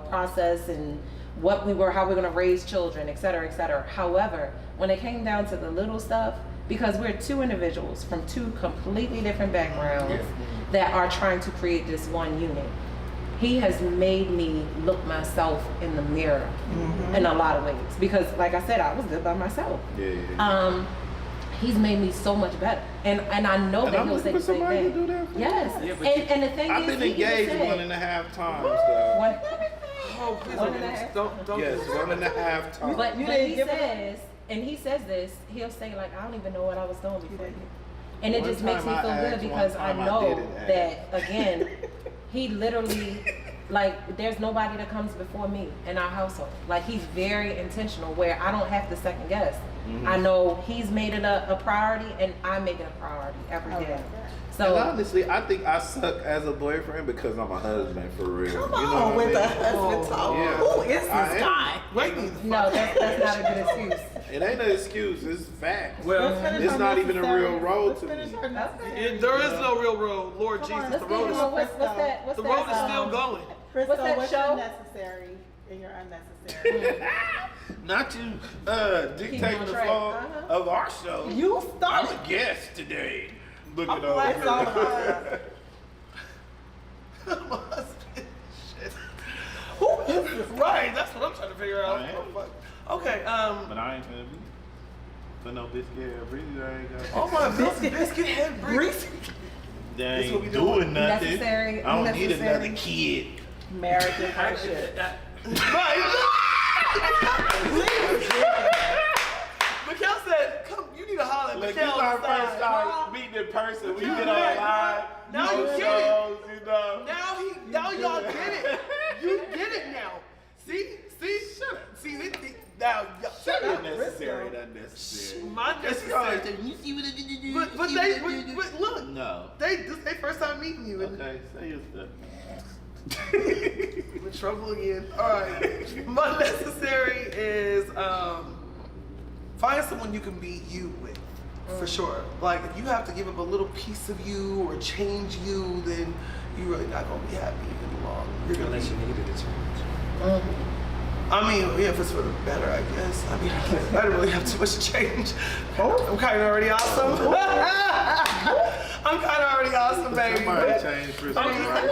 process and what we were, how we're going to raise children, et cetera, et cetera. However, when it came down to the little stuff, because we're two individuals from two completely different backgrounds that are trying to create this one unit, he has made me look myself in the mirror in a lot of ways. Because, like I said, I was good by myself. Yeah. He's made me so much better, and I know And that I'm he'll say looking the for same somebody to thing. do that for. Yes, Yeah, but and the thing I've is, been he even engaged said, 1.5 times, though. One- oh, please One and a half. don't. Yes, 1.5 times. But You when didn't he give it says, and he says this, he'll say like, I don't even know what I was doing before you. And it One just makes me time feel I good asked, because one I time I know didn't that, again, he literally, like, there's nobody that comes before me in our household. Like, he's very intentional where I don't have to second guess. I know he's made it a priority, and I make it a priority every day. And So, honestly, I think I suck as a boyfriend because I'm a husband for real. Come you know on what with the I mean? husband talk. Yeah. Who is this I am. guy? Wait, no, that's not a good excuse. It ain't an excuse, it's fact. Well, Let's finish It's our not even a necessary- real road let's to finish me. our necessary. there is no real road. Lord Come on, Jesus, let's the get road him is on. What's that? the road is still going. Crystal, What's that what's show? your necessary and your unnecessary? Not you dictating on the track. flow of our show. You I'm started. a guest today. Look I'm at glad It's all over about here. My husband. Shit. Who is this? Right, that's what I'm trying to figure out. I am. Oh, fuck. Okay, But I ain't gonna be. Put no biscuit head breezy, I ain't got. oh my biscuit head breeze. They That's what we ain't doing. doing nothing. Necessary, I don't need unnecessary. another kid. marriage and friendship. Right. Mikhail said, "Come, you need to holler at Look, this Mikhail our on the first side." time meeting in person. We Yeah. get online. Now you on get it. shows, you know. Now y'all get it. You get it now. See, Shut up. see, now y'all. Shut up. Unnecessary, unnecessary. My necessary. You see what I did? But look, No. this is their first time meeting you. And Okay, say your stuff. I'm in trouble again. All right. My necessary is find someone you can be you with, for sure. Like if you have to give up a little piece of you or change you, then you're really not gonna be happy in the long. You're gonna unless be. you needed it to. I mean, yeah, if it's for the better, I guess. I mean, I don't really have too much to change. I'm kind of already awesome. I'm kind of already awesome, baby. Somebody changed for some right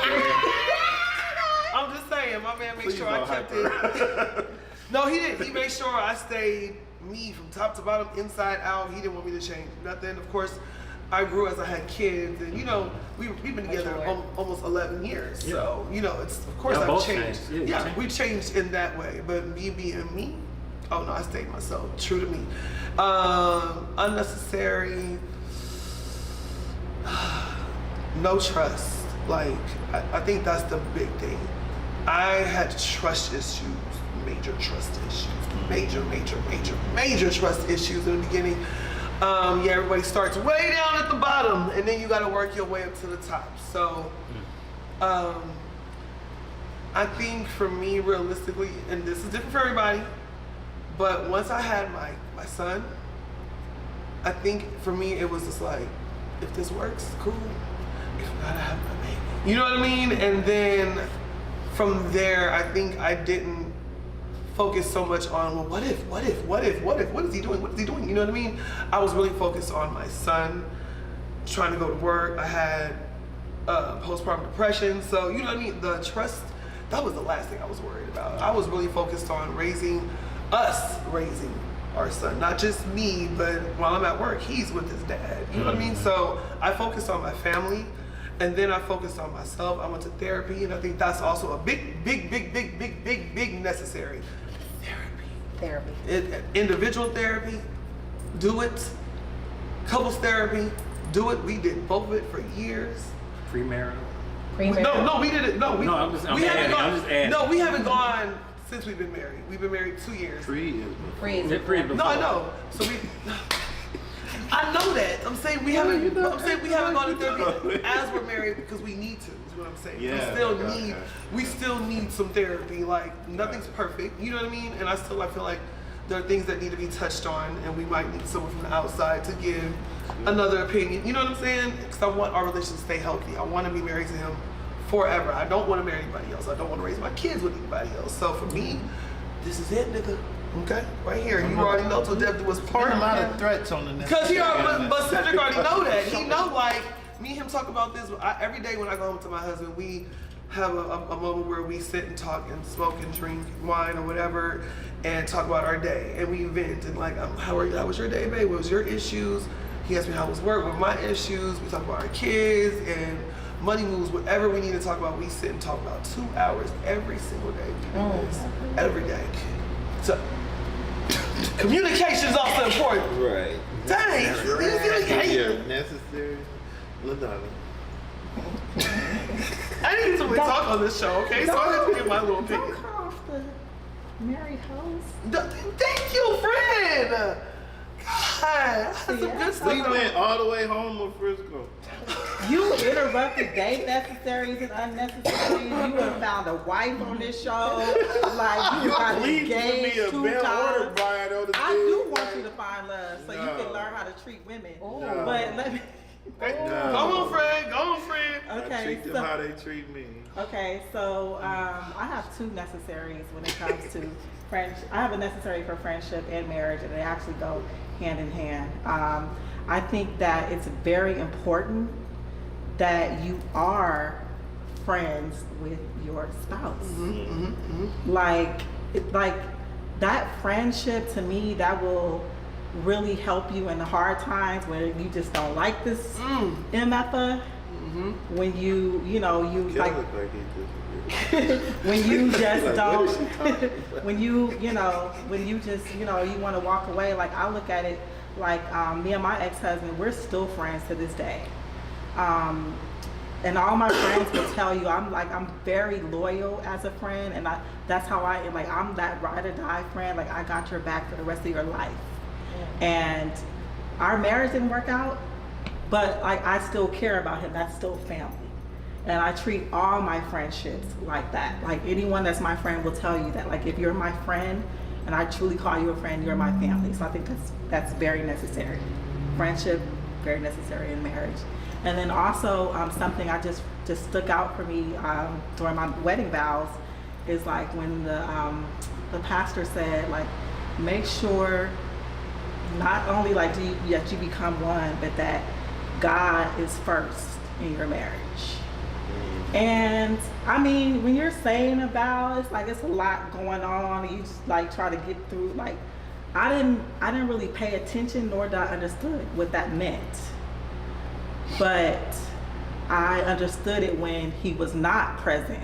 I'm just saying, my man made Please sure I don't kept hyper. it. No, he didn't. He made sure I stayed me from top to bottom, inside out. He didn't want me to change nothing. Of course, I grew as I had kids, and you know, we've been together almost 11 years. Yeah. So you know, it's of course I've changed. Yeah, we changed in that way. But me being me, oh no, I stayed myself, true to me. Unnecessary, no trust. Like I think that's the big thing. I had trust issues, major trust issues, major trust issues in the beginning. Yeah, everybody starts way down at the bottom, and then you got to work your way up to the top. So, I think for me, realistically, and this is different for everybody, but once I had my son, I think for me it was just like, if this works, cool. If not, I have my baby. You know what I mean? And then from there, I think I didn't focus so much on, well, what if, what is he doing? What is he doing? You know what I mean? I was really focused on my son, trying to go to work. I had postpartum depression. So, you know what I mean? The trust, that was the last thing I was worried about. I was really focused on raising our son. Not just me, but while I'm at work, he's with his dad. You know what I mean? So I focused on my family, and then I focused on myself. I went to therapy, and I think that's also a big necessary. Therapy. Individual therapy, do it. Couples therapy, do it. We did both of it for years. Premarital. No, we did it. No, we haven't gone. I'm just adding. No, we haven't gone since we've been married. We've been married 2 years. Free is before. No, I know. So we. I know that. I'm saying we haven't. I'm saying we haven't gone to therapy as we're married because we need to. Is what I'm saying. Yeah, we still need some therapy. Like nothing's perfect. You know what I mean? And I feel like there are things that need to be touched on, and we might need someone from the outside to give another opinion. You know what I'm saying? Because I want our relationship to stay healthy. I want to be married to him forever. I don't want to marry anybody else. I don't want to raise my kids with anybody else. So for me, this is it, nigga. Okay, right here. You already know till death was part. a lot of threats on the next. Because he already, but Cedric already know that. He know, like, me and him talk about this. Every day when I go home to my husband, we have a moment where we sit and talk and smoke and drink wine or whatever and talk about our day. And we vent and like, how was your day, babe? What was your issues? He asked me how was work, what were my issues. We talk about our kids and money moves, whatever we need to talk about. We sit and talk about 2 hours every single day. We do this every day. So, communication is also important. Right. Dang. Necessary. LaDonna. I didn't usually talk on this show, okay? So I have to give my little opinion. Don't cut off the married host. Thank you, friend. God, I had some good stuff. We went all the way home with Frisco. You interrupted date necessaries and unnecessaries. You have found a wife on this show. Like you got engaged 2 times. I do want you to find love so you can learn how to treat women. No. But let me. Go on, friend. Okay. I treat them how they treat me. Okay, so I have 2 necessaries when it comes to friendship. I have a necessary for friendship and marriage, and they actually go hand in hand. I think that it's very important that you are friends with your spouse. Like that friendship to me, that will really help you in the hard times when you just don't like this MFA. When you like when you just don't when you just you want to walk away. Like I look at it like me and my ex-husband, we're still friends to this day. And all my friends will tell you I'm very loyal as a friend, and that's how I am. Like I'm that ride or die friend. Like I got your back for the rest of your life. And our marriage didn't work out, but like I still care about him. That's still family. And I treat all my friendships like that. Like anyone that's my friend will tell you that. Like if you're my friend and I truly call you a friend, you're my family. So I think that's very necessary. Friendship, very necessary in marriage. And then also something I just stuck out for me during my wedding vows is like when the pastor said like, make sure not only like that you become one, but that God is first in your marriage. And I mean, when you're saying a vow, it's like it's a lot going on, and you just like try to get through like I didn't really pay attention, nor did I understood what that meant. But I understood it when he was not present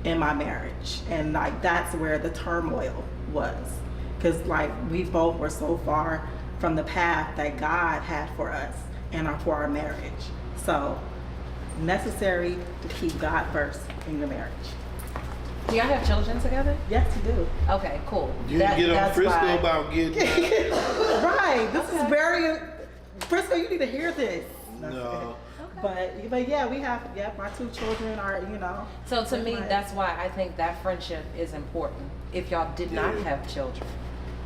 in my marriage, and like that's where the turmoil was, because like we both were so far from the path that God had for us and for our marriage. So necessary to keep God first in the marriage. Do y'all have children together? Yes, you do. Okay, cool. You didn't get on that's Frisco why. about getting Right. This is very Frisco. You need to hear this. no. But yeah, we have my 2 children are So to me, Right. that's why I think that friendship is important. If y'all did not have children,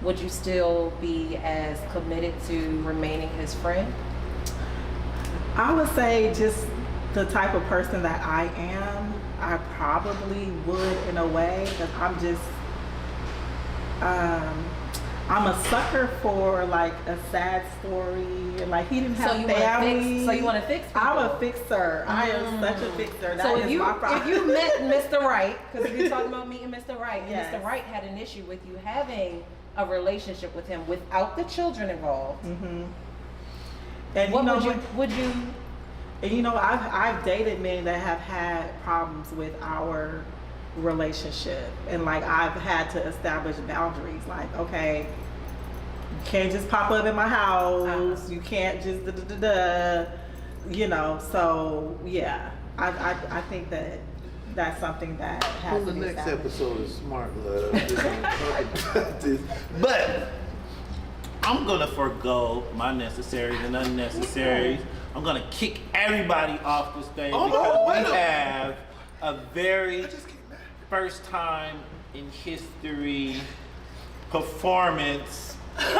would you still be as committed to remaining his friend? I would say just the type of person that I am, I probably would in a way, because I'm just I'm a sucker for like a sad story, and like he didn't have family. So you want to fix people? I'm a fixer. I am such a fixer. That So is if you my problem. if you met Mr. Right, because you're talking about meeting Mr. Right, and Yes. Mr. Right had an issue with you having a relationship with him without the children involved, and what you know would you? And I've dated men that have had problems with our relationship, and like I've had to establish boundaries. Like, okay, you can't just pop up in my house. You can't just So yeah, I think that's something that has On the to be next established. episode of Smart Love, we're gonna talk about this. But I'm gonna forego my necessaries and unnecessaries. I'm gonna kick everybody off the stage because we have a very first time in history performance. Get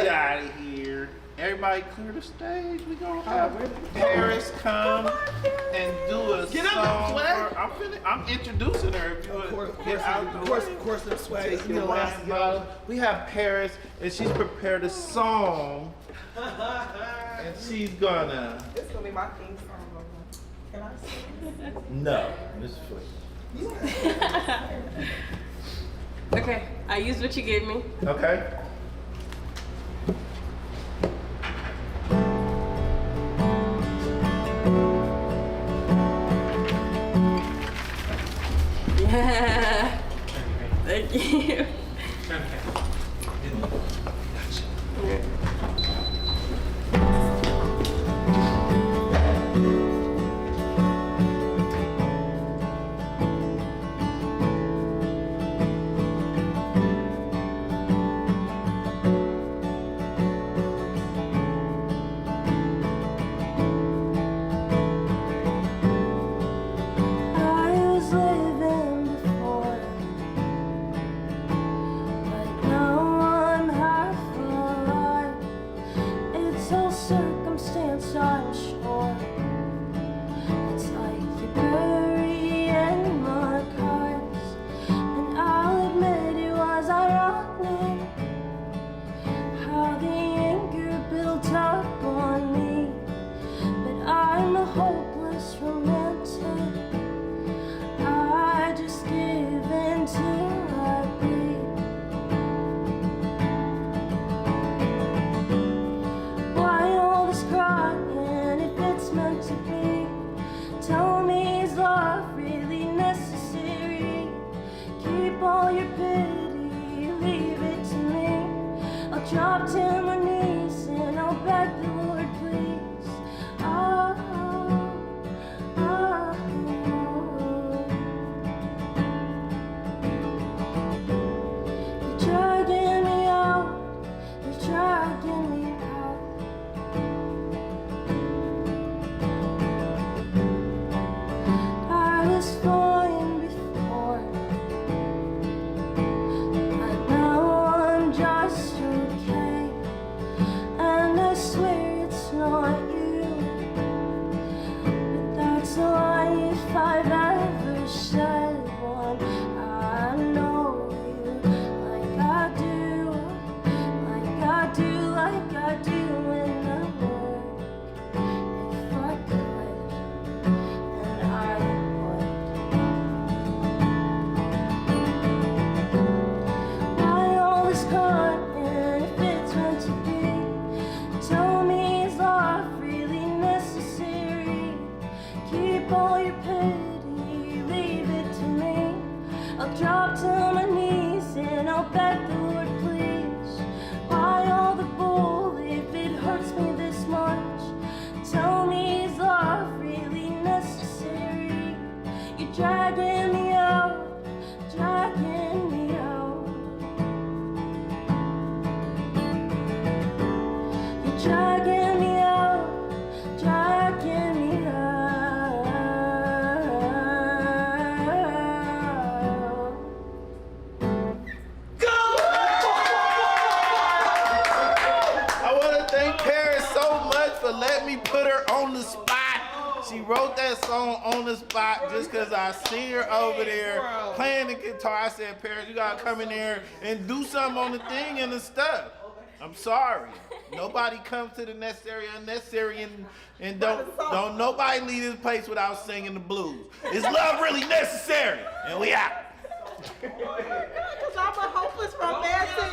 out of here. Everybody clear the stage. We gonna have Paris come and do a Get up song. there, I'm introducing her. If you would get out the way. Of course, the swag. Take your wine bottle. We have Paris, and she's prepared a song, and she's gonna. This is gonna be my theme song. Can I sing? No, this is for you. Okay, I used what you gave me. Okay. Thank you. much for letting me put her on the spot. She wrote that song on the spot just because I seen her over there playing the guitar. I said, Paris, you gotta come in there and do something on the thing and the stuff. I'm sorry. Nobody comes to the necessary, unnecessary, and don't nobody leave this place without singing the blues. Is love really necessary? And we out. Because I'm a hopeless romantic.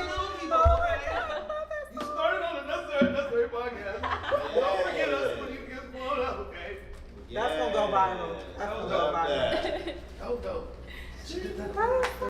You started on a necessary podcast. Don't forget us when you get blown up, okay? That's gonna go viral. That's gonna go viral. Oh, dope.